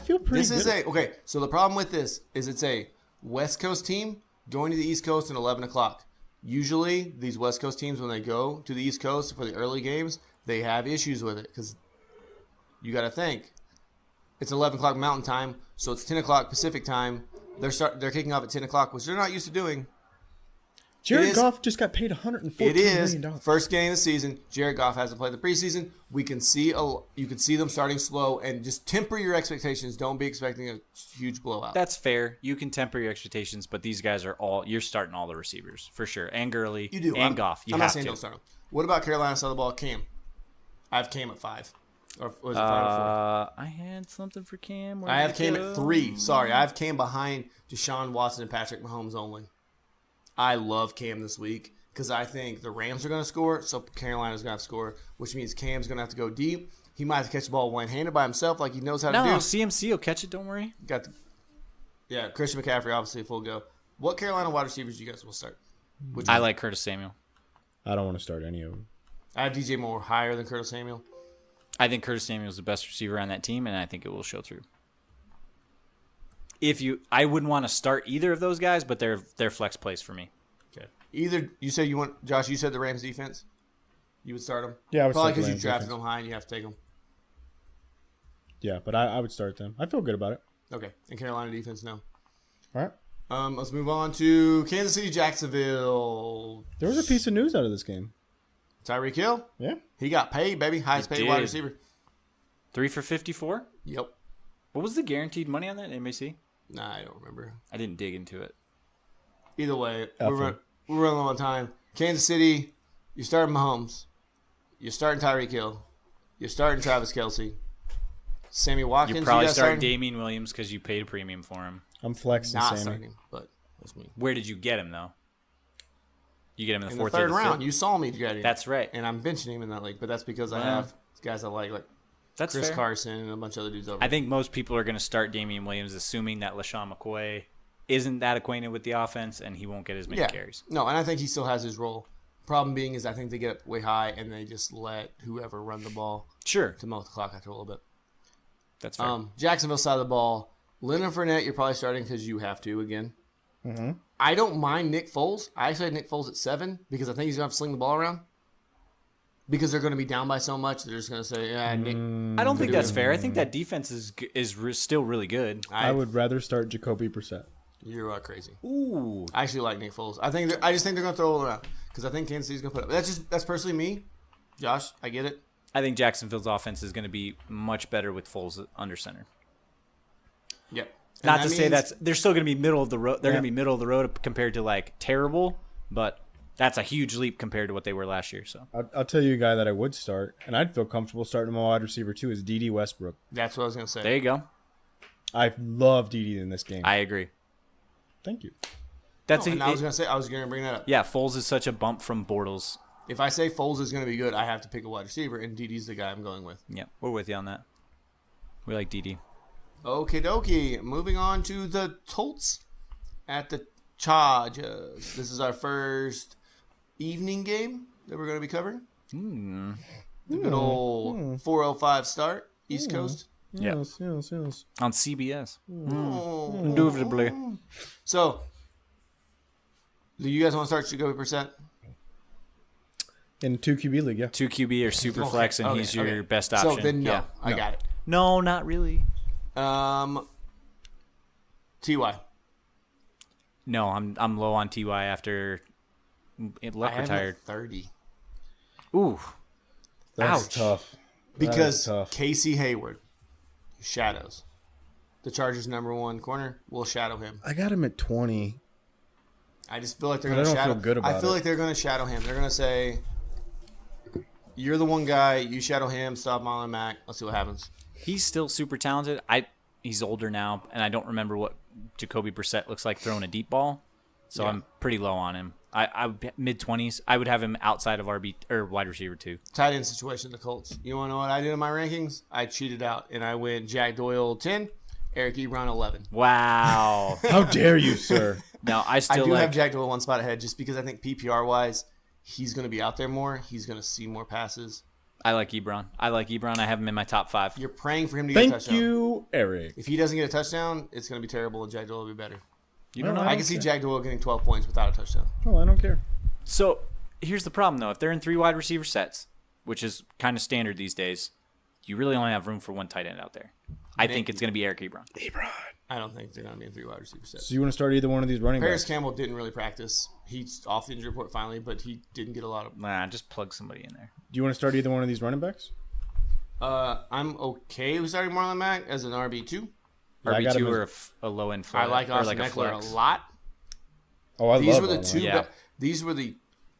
feel pretty This good. is okay. So the problem with this is it's a West Coast team going to the East Coast at 11 o'clock. Usually, these West Coast teams, when they go to the East Coast for the early games, they have issues with it because you got to think it's 11 o'clock Mountain Time, so it's 10 o'clock Pacific Time. They're kicking off at 10 o'clock, which they're not used to doing. Jared it is- Goff just got paid $114 It is million. first game of the season. Jared Goff hasn't played the preseason. You can see them starting slow, and just temper your expectations. Don't be expecting a huge blowout. That's fair. You can temper your expectations, but these guys are you're starting all the receivers for sure. And Gurley. You do. And Goff. You I'm have not saying to. don't start him. What about Carolina side of the ball? Cam. I have Cam at 5. Or was it 5 or 4? I had something for Cam. Where I have did Cam it at go? 3. Sorry, I have Cam behind Deshaun Watson and Patrick Mahomes only. I love Cam this week because I think the Rams are going to score, so Carolina's going to have to score, which means Cam's going to have to go deep. He might have to catch the ball one-handed by himself like he knows how to No, do. CMC will catch it. Don't worry. Christian McCaffrey, obviously, full go. What Carolina wide receivers do you guys will start? I like Curtis Samuel. I don't want to start any of them. I have DJ Moore higher than Curtis Samuel. I think Curtis Samuel is the best receiver on that team, and I think it will show through. I wouldn't want to start either of those guys, but they're flex plays for me. Okay. Either you said you want Josh. You said the Rams defense. You would start them. Yeah, I would probably start the because you Rams drafted defense. them high and you have to take them. Yeah, but I would start them. I feel good about it. Okay. And Carolina defense, no. All right. Let's move on to Kansas City, Jacksonville. There was a piece of news out of this game. Tyreek Hill. Yeah. He got paid, baby. Highest He paid wide did. receiver. 3 for 54. Yep. What was the guaranteed money on that? Anybody see? Nah, I don't remember. I didn't dig into it. Either way, Effing. we're running low on time. Kansas City, you're starting Mahomes. You're starting Tyreek Hill. You're starting Travis Kelce. Sammy Watkins. You probably got start starting? Damian Williams because you paid a premium for him. I'm flexing Not Sammy. starting him, but that's me. Where did you get him though? You get him in the In fourth the or third the round, fifth? you saw me get him. That's right. And I'm benching him in that league, but that's because I Wow. have guys I like That's Chris fair. Carson and a bunch of other dudes over. I think most people are going to start Damian Williams assuming that LaShawn McCoy isn't that acquainted with the offense and he won't get as many carries. No, and I think he still has his role. Problem being is I think they get up way high and they just let whoever run the ball Sure. to milk the clock after a little bit. That's fair. Jacksonville side of the ball, Leonard Fournette, you're probably starting because you have to again. Mm-hmm. I don't mind Nick Foles. I actually had Nick Foles at 7 because I think he's going to have to sling the ball around. Because they're going to be down by so much, they're just going to say, yeah, Nick. I don't think that's fair. I think that defense is still really good. I would rather start Jacoby Brissett. You're crazy. Ooh. I actually like Nick Foles. I just think they're going to throw it around because I think Kansas City's going to put up. That's personally me. Josh, I get it. I think Jacksonville's offense is going to be much better with Foles under center. Yep. And Not that to say means- they're still going to be middle of the road. They're Yeah. going to be middle of the road compared to like terrible, but that's a huge leap compared to what they were last year. So I'll tell you a guy that I would start, and I'd feel comfortable starting my wide receiver too, is D.D. Westbrook. That's what I was going to say. there you go. I love D.D. in this game. I agree. Thank you. That's And I was going to bring that up. yeah. Foles is such a bump from Bortles. If I say Foles is going to be good, I have to pick a wide receiver, and DD's the guy I'm going with. Yeah, we're with you on that. We like DD. Okie dokie. Moving on to the Colts at the Chargers. This is our first evening game that we're going to be covering. The good old 4:05 start, East Coast. Yeah. Yes. On CBS. Oh. Indubitably. So, do you guys want to start Jacoby Brissett? In 2 QB league, yeah. 2 QB or super flex, and he's your best option. So then, no, Yeah. I got it. No, not really. Ty. No, I'm low on Ty after Luck I have him retired. at 30 Ooh, That's Ouch. tough. because tough. Casey Hayward shadows the Chargers' #1 corner. Will shadow him. I got him at 20. I just feel like they're But I going to don't shadow. feel good about I feel it. like they're going to shadow him. They're going to say, "You're the one guy. You shadow him. Stop Marlon Mack. Let's see what happens." he's still super talented. He's older now, and I don't remember what Jacoby Brissett looks like throwing a deep ball, so Yeah. I'm pretty low on him. I mid-20s. I would have him outside of RB or wide receiver 2. Tight end situation, the Colts. You want to know what I did in my rankings? I cheated out and I went Jack Doyle 10, Eric Ebron 11. Wow. How dare you, sir? Now I I still do like. have Jack Doyle one spot ahead just because I think PPR wise, he's going to be out there more. He's going to see more passes. I like Ebron. I have him in my top 5. You're praying for him to get a Thank touchdown. you, Eric. If he doesn't get a touchdown, it's going to be terrible and Jack Doyle will be better. You don't know. I can see Jack Doyle getting 12 points without a touchdown. Oh, I don't care. So here's the problem, though. If they're in 3 wide receiver sets, which is kind of standard these days, you really only have room for one tight end out there. I think it's going to be Eric Ebron. I don't think they're going to be in 3 wide receiver sets. So you want to start either one of these running Paris backs? Campbell didn't really practice. He's off the injury report finally, but he didn't get a lot of. Nah, just plug somebody in there. Do you want to start either one of these running backs? I'm okay with starting Marlon Mack as an RB2. Yeah, I got RB2 him or as- a low end I flex. like or Austin like a Eckler flex. a lot. Oh, I These love were the that two. one. Yeah. These were the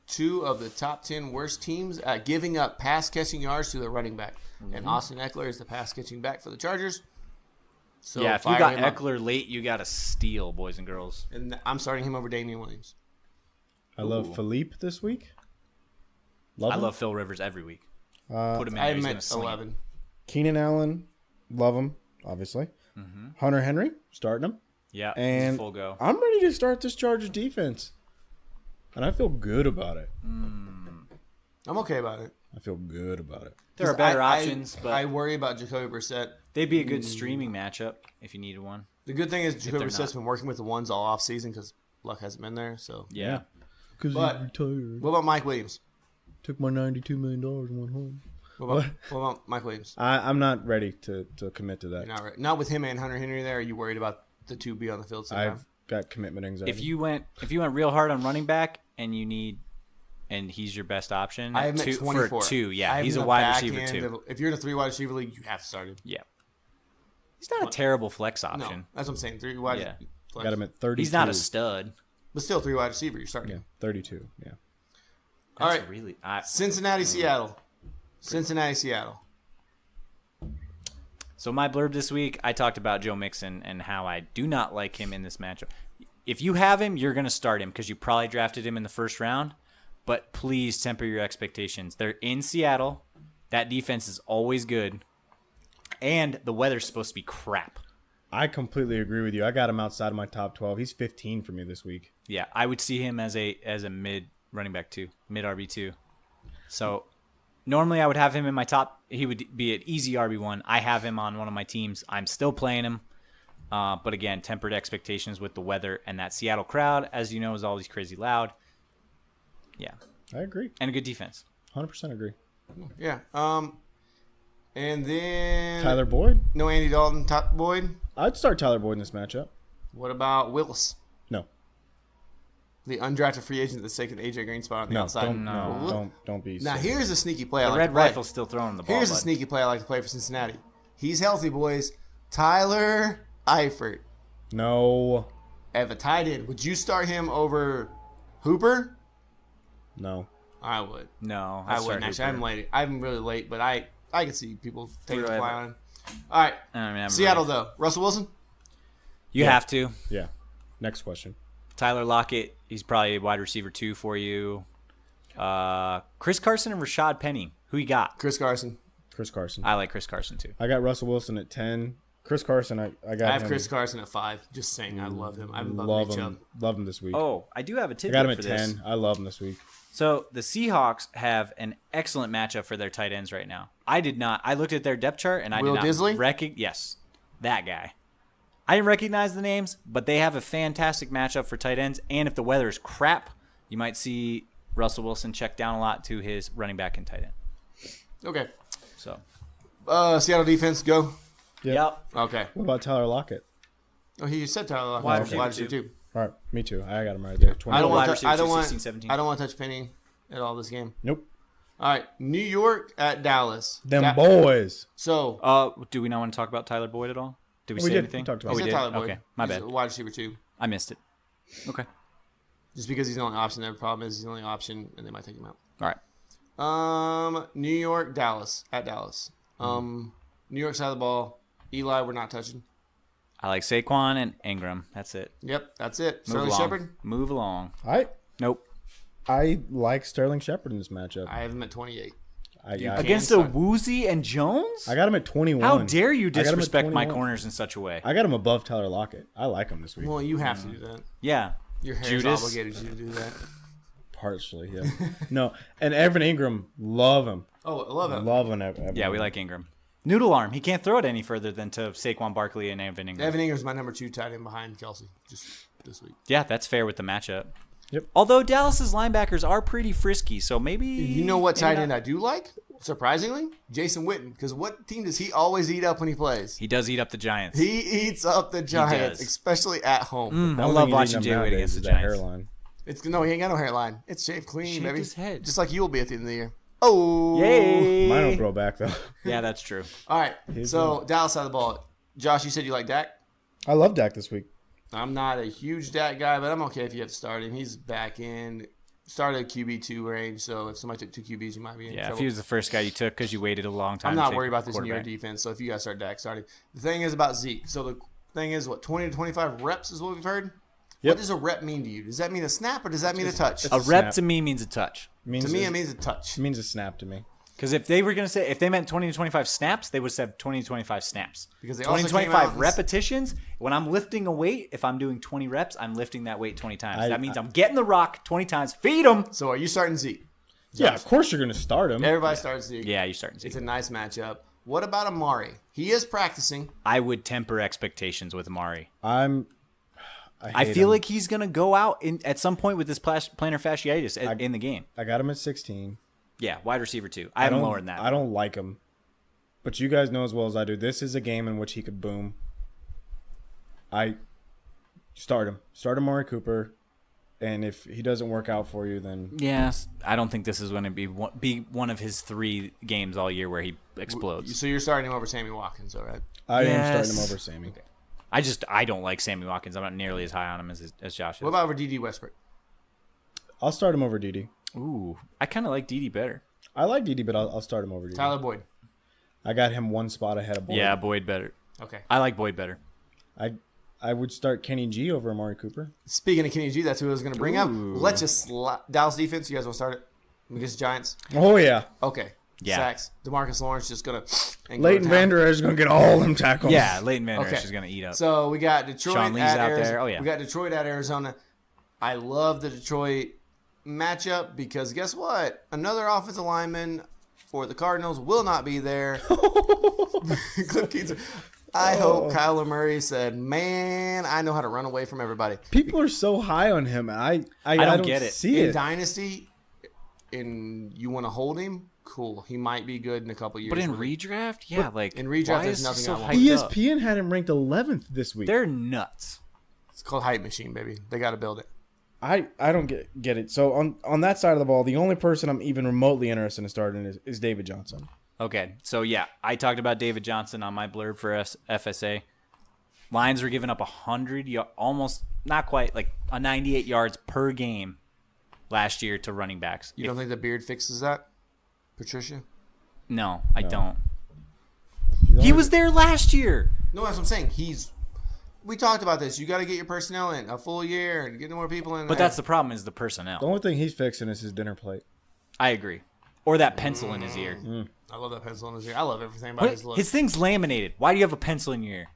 2 of the top 10 worst teams at giving up pass catching yards to their running back, and Austin Eckler is the pass catching back for the Chargers. So Yeah, if you fire got him up. Eckler late, you got to steal, boys and girls. And I'm starting him over Damian Williams. I love Philippe this week. Love I him. love Phil Rivers every week. Put him in I there. He's am gonna at sling it. 11. Keenan Allen, love him, obviously. Hunter Henry, starting him. Yeah, he's a And full go. I'm ready to start this Chargers defense. And I feel good about it. I'm okay about it. I feel good about it. There are better I- options, but I worry about Jacoby Brissett. they'd be a good streaming matchup if you needed one. The good thing is Jacoby they're Brissett's not. been working with the ones all off season because Luck hasn't been there. So, Yeah. Because But- he retired. what about Mike Williams? Took my $92 million and went home. What about Mike Williams? I'm not ready to commit to that. You're not right. Not with him and Hunter Henry there. Are you worried about the 2 be on the field sometime? I've got commitment anxiety. If you went real hard on running back and he's your best option, I have him at 24. for 2, I yeah, have he's him a in the wide back receiver end 2. of- if you're in a 3 wide receiver league, you have to start him. Yeah. He's not a terrible flex No, option. that's what I'm saying. 3 wide. Yeah. I got him at 32. He's not a stud. But still 3 wide receiver. You're starting. Yeah, 32. Yeah. All That's right. really. Cincinnati, Seattle. Cincinnati, Seattle. So my blurb this week, I talked about Joe Mixon and how I do not like him in this matchup. If you have him, you're going to start him because you probably drafted him in the first round. But please temper your expectations. They're in Seattle. That defense is always good. And the weather's supposed to be crap. I completely agree with you. I got him outside of my top 12. He's 15 for me this week. Yeah, I would see him as a mid running back 2, mid RB2. So normally I would have him in my top. He would be an easy RB1. I have him on one of my teams. I'm still playing him. But again, tempered expectations with the weather and that Seattle crowd, as you know, is always crazy loud. Yeah, I agree. and a good defense. 100% agree. Yeah. And then Tyler Boyd? No Andy Dalton, top Boyd. I'd start Tyler Boyd in this matchup. What about Willis? No. The undrafted free agent that's taking AJ Green spot on the No, outside. don't be. Now silly. here's a sneaky play I The like Red to play. Rifle's still throwing the ball. Here's a bud. sneaky play I like to play for Cincinnati. He's healthy, boys. Tyler Eifert. No. At a tight end, would you start him over Hooper? No. I would. No, I I'd start wouldn't actually. Hooper. I'm late. I'm really late, but I can see people taking a Who do I fly have? on him. All right, I mean, I'm Seattle ready. though. Russell Wilson. You have to. Yeah. Next question. Tyler Lockett, he's probably a wide receiver 2 for you. Chris Carson and Rashad Penny. Who you got? Chris Carson. Chris Carson. I like Chris Carson too. I got Russell Wilson at 10. Chris Carson, I got I have him. Chris Carson at 5. Just saying, I love him. I love Love Nick him. Chubb. Love him this week. Oh, I do have a I tidbit got him at for 10. this. I love him this week. So the Seahawks have an excellent matchup for their tight ends right now. I did not. I looked at their depth chart and I Will did not Disley? Yes, that guy. I didn't recognize the names, but they have a fantastic matchup for tight ends. And if the weather is crap, you might see Russell Wilson check down a lot to his running back and tight end. Okay. So, Seattle defense, go. yep. Okay. What about Tyler Lockett? Oh, he said Tyler Lockett. Wide Wide receiver, receiver too. All right, me too. I got him right there. 20. I don't wide want. receiver I don't 2, want. 16, 17. I don't want to touch Penny at all this game. Nope. All right, New York at Dallas. Them boys. So Do we not want to talk about Tyler Boyd at all? Did we We say did. anything? We talked about oh, it. we he did. said Tyler Boyd. Okay, my He's bad. a wide receiver too. I missed it. Okay. Just because he's the only option. The problem is he's the only option, and they might take him out. All right. New York, Dallas at Dallas. New York side of the ball. Eli, we're not touching. I like Saquon and Ingram. That's it. Yep, that's it. Move Sterling along. Shepard. Move along. Nope. I like Sterling Shepard in this matchup. I have him at 28. I Against start. a Woozy and Jones? got him at 21. How dare you I got him at disrespect my 21. corners in such a way? I got him above Tyler Lockett. I like him this week. Well, you have to do that. Yeah. Your hair's Judas. obligated you to do that. Partially, yeah. No, and Evan Ingram, love him. Oh, I love it. Love him. Evan Yeah, we like Ingram. Noodle arm. He can't throw it any further than to Saquon Barkley and Evan Ingram. Evan Ingram's my number 2 tight end behind Kelsey just this week. Yeah, that's fair with the matchup. Yep. Although Dallas's linebackers are pretty frisky, so maybe You know what maybe tight not. end I do like? Surprisingly, Jason Witten. Because what team does he always eat up when he plays? He does eat up the Giants. He eats up the Giants, does. especially at home. I Only love thing watching he's Jay eating up Witt nowadays against the is that Giants. hairline. He ain't got no hairline. It's shaved clean, Shaved baby. his head. Just like you'll be at the end of the year. Oh, Yay! Mine don't grow back though. Yeah, that's true. All right. So Dallas side of the ball. Josh, you said you like Dak. I love Dak this week. I'm not a huge Dak guy, but I'm okay if you have to start him. He's back in. Started QB2 range, so if somebody took 2 QBs, you might be in Yeah, trouble. if he was the first guy you took because you waited a long time. I'm to not take worried about this New York quarterback. defense, so if you guys start Dak starting. The thing is about Zeke. So the thing is, what, 20 to 25 reps is what we've heard? Yep. What does a rep mean to you? Does that mean a snap or does that mean a touch? A a rep snap. to me means a touch. Means To me, a, it means a touch. means a snap to me. Because if they were going to say, if they meant 20 to 25 snaps, they would have said 20 to 25 snaps. Because they 20 also to came 25 out and repetitions, when I'm lifting a weight, if I'm doing 20 reps, I'm lifting that weight 20 times. I- that means I'm getting the rock 20 times. Feed them. So are you starting Zeke? Yeah, of course you're going to start him. Everybody starts Zeke. Yeah, you're starting It's to. a nice matchup. What about Amari? He is practicing. I would temper expectations with Amari. I I feel like he's going to go out at some point with this plantar fasciitis in the game. I got him at 16. Yeah, wide receiver too. I have him don't- lower than that. I don't like him. But you guys know as well as I do, this is a game in which he could boom. I start him. Start Amari Cooper. And if he doesn't work out for you, then Yes, I don't think this is going to be one of his 3 games all year where he explodes. So you're starting him over Sammy Watkins, all right? I am starting Yes. him over Sammy. I don't like Sammy Watkins. I'm not nearly as high on him as Josh is. What about over D.D. Westbrook? I'll start him over Didi. Ooh, I kind of like Didi better. I like Didi, but I'll start him over Didi. Tyler Boyd. I got him one spot ahead of Boyd. Yeah, Boyd better. Okay. I like Boyd better. I would start Kenny G over Amari Cooper. Speaking of Kenny G, that's who I was going to bring up. Ooh. Let's just Dallas defense. You guys want to start it against the Giants? Oh yeah, Okay. Yeah. Sacks. DeMarcus Lawrence just going to. Leighton Vander Esch is gonna get all them tackles. Yeah, Leighton Van Der Okay. Esch is going to eat up. So we got Detroit Sean Lee's at out Arizona. there. Oh, yeah. We got Detroit at Arizona. I love the Detroit matchup because guess what? Another offensive lineman for the Cardinals will not be there. Cliff Keats. I hope Kyler Murray said, "Man, I know how to run away from everybody." People are so high on him. I don't get it. See In it. Dynasty, and you want to hold him, cool. He might be good in a couple years. But in redraft, yeah, like in redraft, why there's is nothing he so I want. hyped up? ESPN had him ranked 11th this week. They're nuts. It's called Hype Machine, baby. They got to build it. I don't get it. So on that side of the ball, the only person I'm even remotely interested in starting is David Johnson. Okay, so yeah, I talked about David Johnson on my blurb for FSA. Lions were giving up 100, almost not quite, like a 98 yards per game last year to running backs. You don't think the beard fixes that, Patricia? No, I don't. He was there last year. No, that's what I'm saying. We talked about this. You got to get your personnel in a full year and get more people in. But there. that's the problem is the The personnel. only thing he's fixing is his dinner plate. I agree. Or that pencil in his ear. I love that pencil in his ear. I love everything about his look. His thing's laminated. Why do you have a pencil in your ear?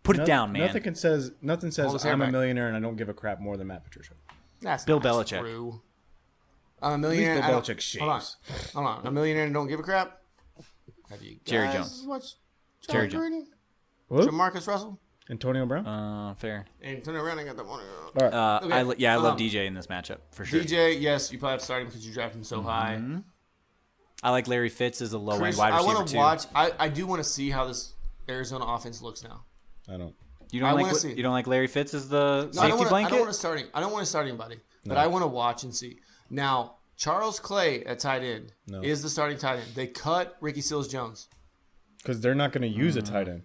Put it down, man. Nothing says Hold his hair I'm a back. millionaire and I don't give a crap more than Matt Patricia. That's Bill not Belichick. True. I'm a millionaire. Bill I don't- Belichick Hold on. shaves. Hold on. A millionaire and don't give a crap? Have you Jerry guys Jones. watched Jerry John Jones. Gruden? Who? Jamarcus Russell? Antonio Brown. Fair. And turn around and got that one. All right. Okay, I love um, DJ in this matchup for sure. DJ, yes, you probably have to start him because you drafted him so high. I like Larry Fitz as a low Chris, end wide I receiver want to too. watch. I do want to see how this Arizona offense looks now. I don't. You I don't wanna like see. you don't like Larry Fitz as the No, I don't safety wanna, blanket? I don't want to start anybody, but I want to watch and see. Now, Charles Clay at tight end is the starting tight end. They cut Ricky Seals-Jones, Because they're not going to use a tight end.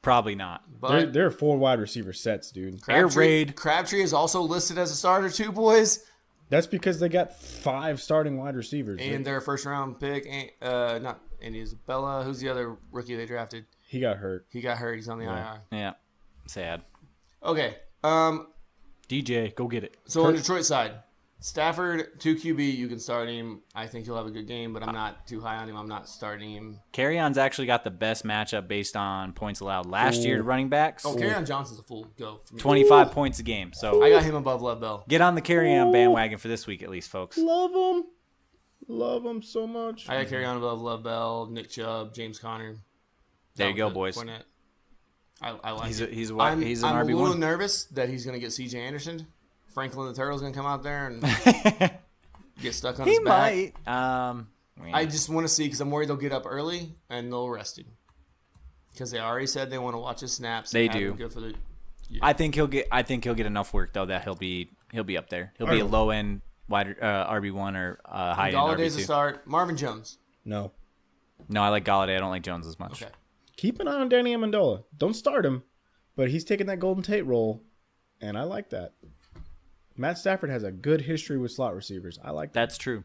Probably not. but They're 4 wide receiver sets, dude. Air raid. Crabtree is also listed as a starter too, boys, That's because they got 5 starting wide receivers. and their first round pick. Not Andy Isabella. Who's the other rookie they drafted? He got hurt. He got hurt. He's on the IR. Yeah. Sad. Okay. DJ, go get it. So on Detroit side, Stafford 2 QB, you can start him. I think he'll have a good game, but I'm not too high on him. I'm not starting him. Carry-on's actually got the best matchup based on points allowed last year to running backs. Oh, Kerryon Johnson's a full go for me. 25 points a game. So I got him above Love Bell. get on the carry-on bandwagon for this week at least, folks. Love him so much. I got Kerryon above Love Bell, Nick Chubb, James Conner. There you go, Fournette. boys. I like He's it. he's an I'm a little RB1. nervous that he's going to get CJ Anderson. Franklin the Turtle's going to come out there and get stuck on He his back. might. I just want to see because I'm worried they'll get up early and they'll rest him. Because they already said they want to watch his snaps. They and have do. him go for the, I think he'll get enough work though that he'll be up there. He'll be a low end wide RB1 or high end Galladay's a RB2. start. Marvin Jones. No. No, I like Galladay. I don't like Jones as much. Okay. Keep an eye on Danny Amendola. Don't start him, but he's taking that Golden Tate role, and I like that. Matt Stafford has a good history with slot receivers. I like that. That's true.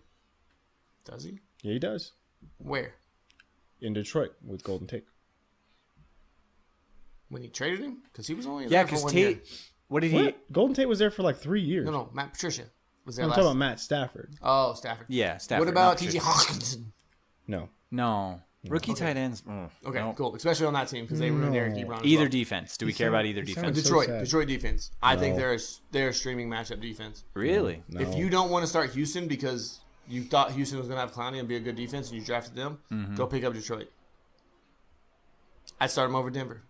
Does he? Yeah, he does. Where? In Detroit with Golden Tate. When he traded him? Because he was only Yeah, there for because 1 year. Tate. What did he? What? Golden Tate was there for like 3 years. No, Matt Patricia was there I'm last. talking about Matt Stafford. Oh, Stafford. Yeah, Stafford. What about not T.J. Patricia. Hawkinson? No. No, rookie tight ends. Okay, no. cool. Especially on that team because they ruined Eric Ebron. as Either well. defense. Do we care about either he defense? sounds- Detroit. so sad. Detroit defense. I think No. they're a streaming matchup defense. Really? No. If you don't want to start Houston because you thought Houston was going to have Clowney and be a good defense and you drafted them, go pick up Detroit. I'd start them over Denver.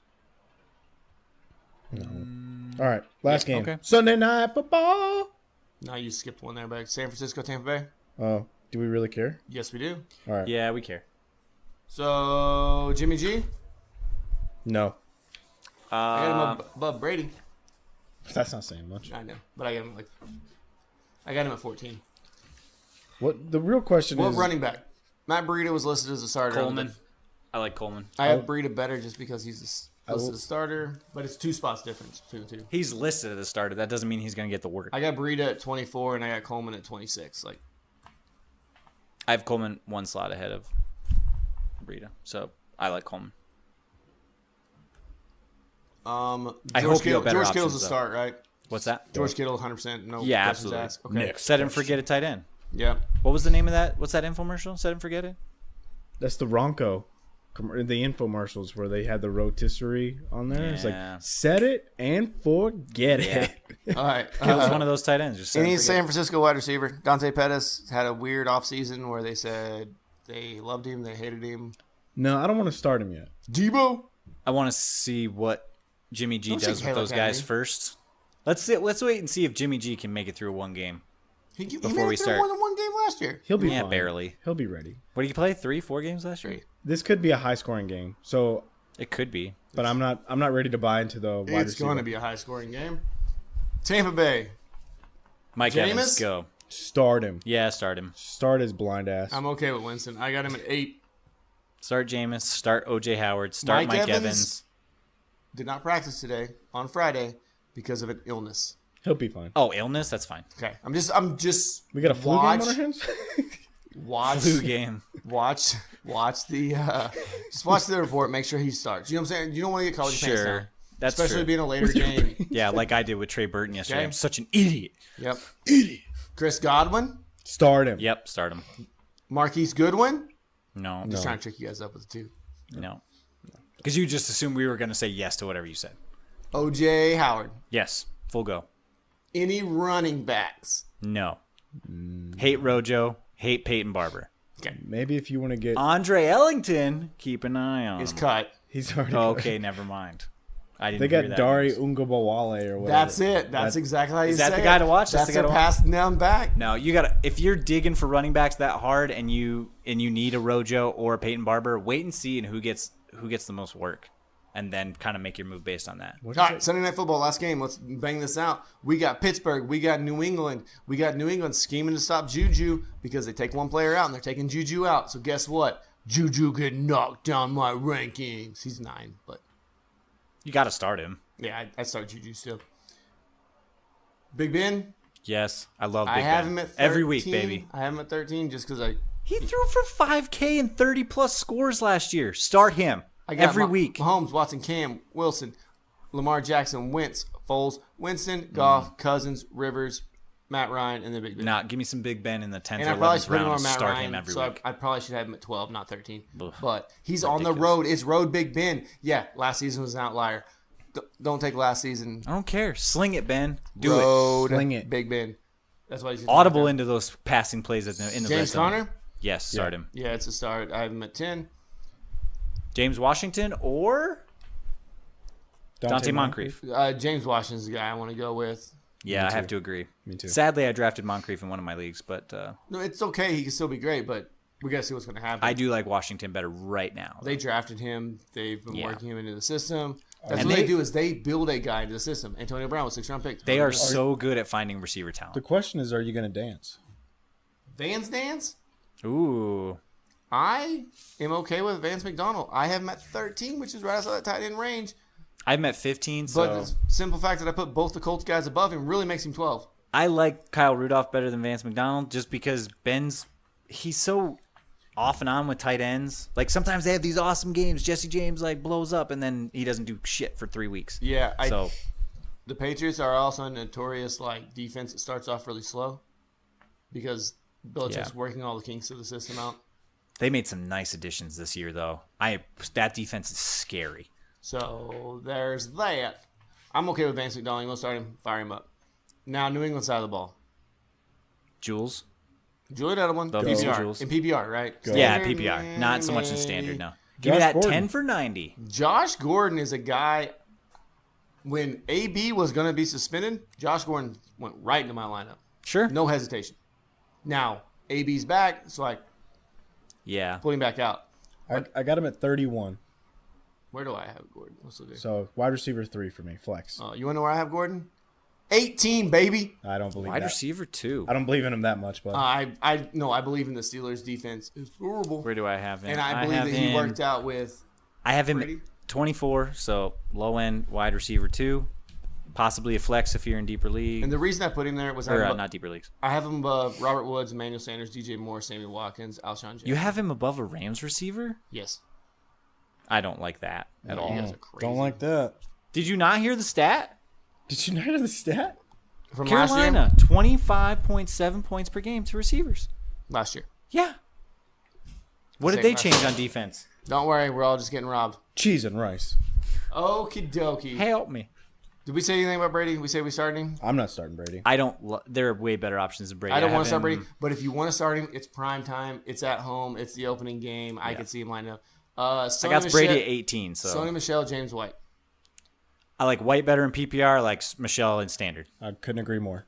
All right, last game. okay. Sunday Night Football. Now you skipped one there, but San Francisco, Tampa Bay. Oh, do we really care? Yes, we do. All right. Yeah, we care. So Jimmy G, No, I got him above Brady. that's not saying much. I know, but I got him like I got him at 14. What the real question What is? running back? Matt Breida was listed as a starter. Coleman. I like Coleman. I have Breida better just because he's listed as a starter, but it's 2 spots difference between the two. He's listed as a starter. That doesn't mean he's going to get the work. I got Breida at 24 and I got Coleman at 26. Like, I have Coleman 1 slot ahead of Breida, so I like Coleman. I hope you have better George Kittle's options, a though. start, right? What's that? George Kittle, 100%. No Yeah, questions absolutely. asked. Okay. Set and forget a tight end. Yeah. What was the name of that? What's that infomercial? Set and forget it? That's the Ronco, the infomercials where they had the rotisserie on there. It's Yeah. like set it and forget it. All right. Kittle's one of those tight ends. Just set and Any forget. San Francisco wide receiver. Dante Pettis had a weird offseason where they said they loved him, they hated him. No, I don't want to start him yet. Debo. I want to see what Jimmy G Don't say does with Caleb those guys Henry. first. Let's wait and see if Jimmy G can make it through one game. He Before made we it through start. more than one game last year. He'll be Yeah, fine. barely. He'll be ready. What did you play? 3-4 games last year? 3. This could be a high scoring game. So, It could be. but I'm not ready to buy into the wide It's receiver. going to be a high scoring game. Tampa Bay. Mike Jameis? Evans, go. Start him. Yeah, start him. Start his blind ass. I'm okay with Winston. I got him at 8. Start Jameis. Start OJ Howard. Start Mike Mike Evans. Evans. Did not practice today on Friday because of an illness. He'll be fine. Oh, illness? That's fine. Okay. I'm just We got a flu game on our hands. watch Flu game. watch the just watch the report, make sure he starts. You know what I'm saying? You don't want to get college pants Sure. down. That's Especially true. being a later game. Yeah, like I did with Trey Burton yesterday. Okay. I'm such an idiot. Yep. Idiot. Chris Godwin, Start him. Yep, start him. Marquise Goodwin. No, Just trying to trick you guys up with the 2. no. Because you just assumed we were going to say yes to whatever you said. OJ Howard. Yes, full go. Any running backs? No. Hate Rojo. Hate Peyton Barber. Maybe if you want to get, Andre Ellington, keep an eye on Is him. cut. he's already. Okay, never mind. I didn't They hear got that Dari news. Ungabawale or whatever. That's it. That's exactly how you Is that say the guy it. to watch? That's That's the guy a to watch? pass down back. No, you gotta. If you're digging for running backs that hard, and you need a Rojo or a Peyton Barber, wait and see, and who gets the most work, and then kind of make your move based on that. All right, Sunday Night Football, last game. Let's bang this out. We got Pittsburgh. We got New England. We got New England scheming to stop Juju because they take one player out, and they're taking Juju out. So guess what? Juju could knock down my rankings. He's 9, but You got to start him. yeah, I start Juju still. Big Ben, Yes, I love Big I have Ben. him at 13. Every week, baby. I have him at 13 just because I He threw for 5K and 30 plus scores last year. Start him got every week. Mahomes, Watson, Cam, Wilson, Lamar Jackson, Wentz, Foles, Winston, Goff, Cousins, Rivers, Matt Ryan, and then Big Ben. Nah, give me some Big Ben in the 10th And or I probably 11th should put him round. on Matt Start Ryan, him every so week. I probably should have him at 12, not 13. Ugh. But he's on the Ridiculous. road. It's road Big Ben. Yeah, last season was an outlier. Don't take last season. I don't care. Sling it, Ben. Do it. road Sling it. Big Ben. That's why he's Audible into those passing plays in the red James zone. Conner? Yes, start him. Yeah, it's a start. I have him at 10. James Washington or Dante Moncrief. James Washington's the guy I want to go with. Yeah, I have to agree. Me too. Sadly, I drafted Moncrief in one of my leagues, but No, it's okay. He can still be great, but we got to see what's going to happen. I do like Washington better right now. They drafted him. They've been Yeah. working him into the system. That's And what they they- do is they build a guy into the system. Antonio Brown was 6th round pick. They are so good at finding receiver The talent. question is, are you going to dance? Vance Dance. Ooh. I am okay with Vance McDonald. I have him at 13, which is right outside that tight end range. I'm at 15, But so the simple fact that I put both the Colts guys above him really makes him 12. I like Kyle Rudolph better than Vance McDonald just because he's so off and on with tight ends. Like sometimes they have these awesome games. Jesse James like blows up and then he doesn't do shit for 3 weeks. Yeah, So the Patriots are also a notorious like defense that starts off really slow because Belichick's Yeah. working all the kinks of the system out. they made some nice additions this year though. That defense is scary. So there's that. I'm okay with Vance McDonald. You want to start him? Fire him up. Now, New England side of the ball. Jules? Julian Edelman, Go. PPR. Jules. In PPR, right? Yeah, Standard, PPR. Not so much in standard, no. Give me Josh that Gordon. 10 for 90. Josh Gordon is a guy. When AB was going to be suspended, Josh Gordon went right into my lineup. Sure. No hesitation. Now, AB's back, so I Yeah. put him back out. I got him at 31. Where do I have Gordon? Let's look there. So wide receiver 3 for me, flex. You want to know where I have Gordon? 18, baby. I don't believe Wide that. receiver 2. I don't believe in him that much, but I believe in the Steelers' defense. It's horrible. Where do I have him? And I believe that he worked out with I have him Brady? at 24, so low end wide receiver 2. Possibly a flex if you're in deeper league. And the reason I put him there was not deeper leagues. I have him above Robert Woods, Emmanuel Sanders, DJ Moore, Sammy Watkins, Alshon Jeffrey. You have him above a Rams receiver? Yes. I don't like that at all. You guys are crazy. don't like that. Did you not hear the stat? Did you not hear the stat? From Carolina, 25.7 points per game to receivers. Last year. Yeah. What did Same they last change on defense? Don't worry, we're all just getting robbed. Cheese and rice. Okie dokie. Help me. Did we say anything about Brady? We say we started him? I'm not starting Brady. I don't. There are way better options than Brady. I don't want have to start him- Brady, but if you want to start him, it's prime time. It's at home. It's the opening game. I could see him lined up. I got Brady at 18, so Sony Michelle, James White. I like White better in PPR. I like Michelle in standard. I couldn't agree more.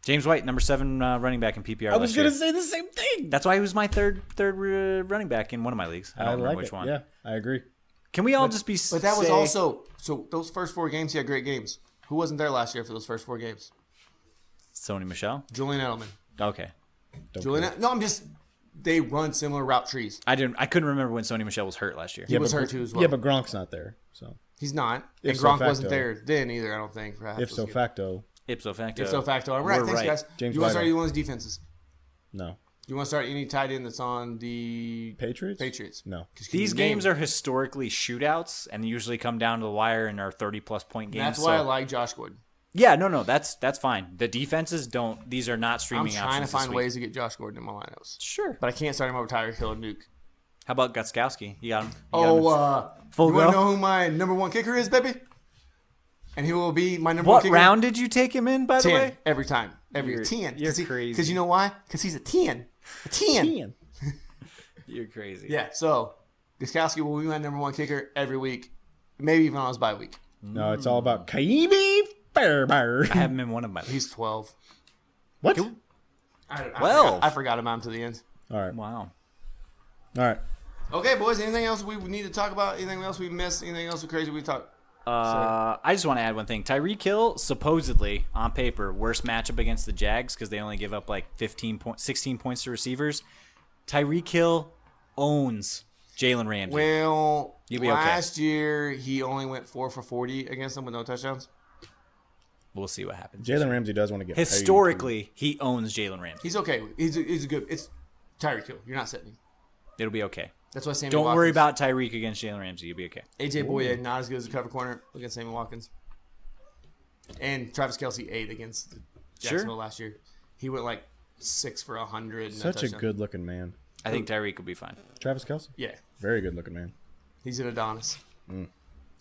James White, number 7 running back in PPR. I was last gonna year. say the same thing. That's why he was my third running back in one of my leagues. I don't remember like which it. one. Yeah, I agree. Can we all just be? But that was sick? also so those first 4 games. He had great games. Who wasn't there last year for those first 4 games? Sony Michelle. Julian Edelman. Okay, No, I'm just. They run similar route trees. I couldn't remember when Sony Michelle was hurt last year. He was hurt too as well. Yeah, but Gronk's not there, so He's not. And Ipso Gronk wasn't facto. there then either. I don't think. For half if those so games. facto, Ipso facto. Ipso facto. I'm right. We're Thanks, right. guys. James you want to White. start any one of these defenses? no. You want to start any tight end that's on the Patriots. Patriots? No. 'Cause can These you name- games are historically shootouts and usually come down to the wire and are 30-plus point games. That's why I so- like Josh Gordon. Yeah, no, that's fine. The defenses don't. These are not I'm streaming trying to options. find this week. ways to get Josh Gordon in my lineups, Sure. but I can't start him over Tyreek Hill and Nuke. How about Gutskowski? You got him. You got him. Full you want to go? know who my number 1 kicker is, baby? And he will be my number 1 What kicker. round did you take him in? By the 10 way, every time. Every You're- 10. you're Because crazy. you know why? Because he's a 10. A 10. you're crazy. Yeah. So Gostkowski will be my number 1 kicker every week, maybe even on his bye week. No, it's all about Kaimi Fairbairn. I have him in one of my. He's 12. What? I forgot about him to the end. All right. Wow. All right. Okay, boys. Anything else we need to talk about? Anything else we missed? Anything else we crazy we talked? I just want to add one thing. Tyreek Hill, supposedly on paper, worst matchup against the Jags because they only give up like 16 points to receivers. Tyreek Hill owns Jalen Ramsey. Well, You'll be okay. last year he only went 4 for 40 against them with no touchdowns. We'll see what happens. Jalen Ramsey does want to get paid. Historically, he owns Jalen Ramsey. He's okay. He's a good. It's Tyreek Hill. You're not sitting him. It'll be okay. That's why Sammy Don't Watkins, worry about Tyreek against Jalen Ramsey. You'll be okay. AJ Boye, not as good as a cover corner against Sammy Watkins. And Travis Kelce 8 against Jacksonville last year. He went like 6 for 100. And Such a touchdown. good looking man. I think Tyreek will be fine. Travis Kelce. Yeah, Very good looking man. he's an Adonis.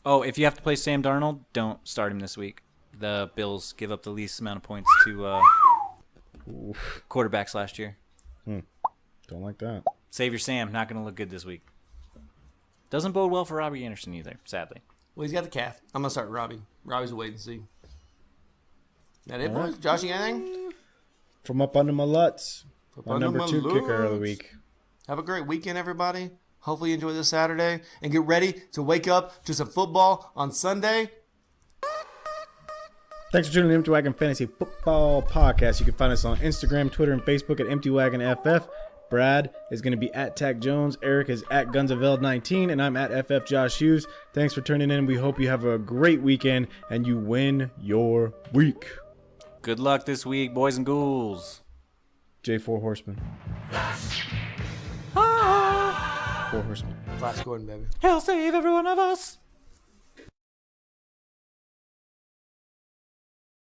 Oh, if you have to play Sam Darnold, don't start him this week. The Bills give up the least amount of points to quarterbacks last year. Don't like that. Save your Sam. Not going to look good this week. Doesn't bode well for Robbie Anderson either, sadly. Well, he's got the calf. I'm gonna start Robbie. Robbie's a wait and see. That it, boys? Josh, you got anything? From up under my Lutz. My under number my 2 kicker of the Lutz. week. Have a great weekend, everybody. Hopefully you enjoy this Saturday and get ready to wake up to some football on Sunday. Thanks for tuning in to Empty Wagon Fantasy Football Podcast. You can find us on Instagram, Twitter, and Facebook at Empty Wagon FF. Brad is going to be at Tack Jones. Eric is at Gunsaveld19, and I'm at FF Josh Hughes. Thanks for tuning in. We hope you have a great weekend and you win your week. Good luck this week, boys and ghouls. J4 Horseman. 4 Horsemen. Flash Gordon, baby. He'll save every one of us.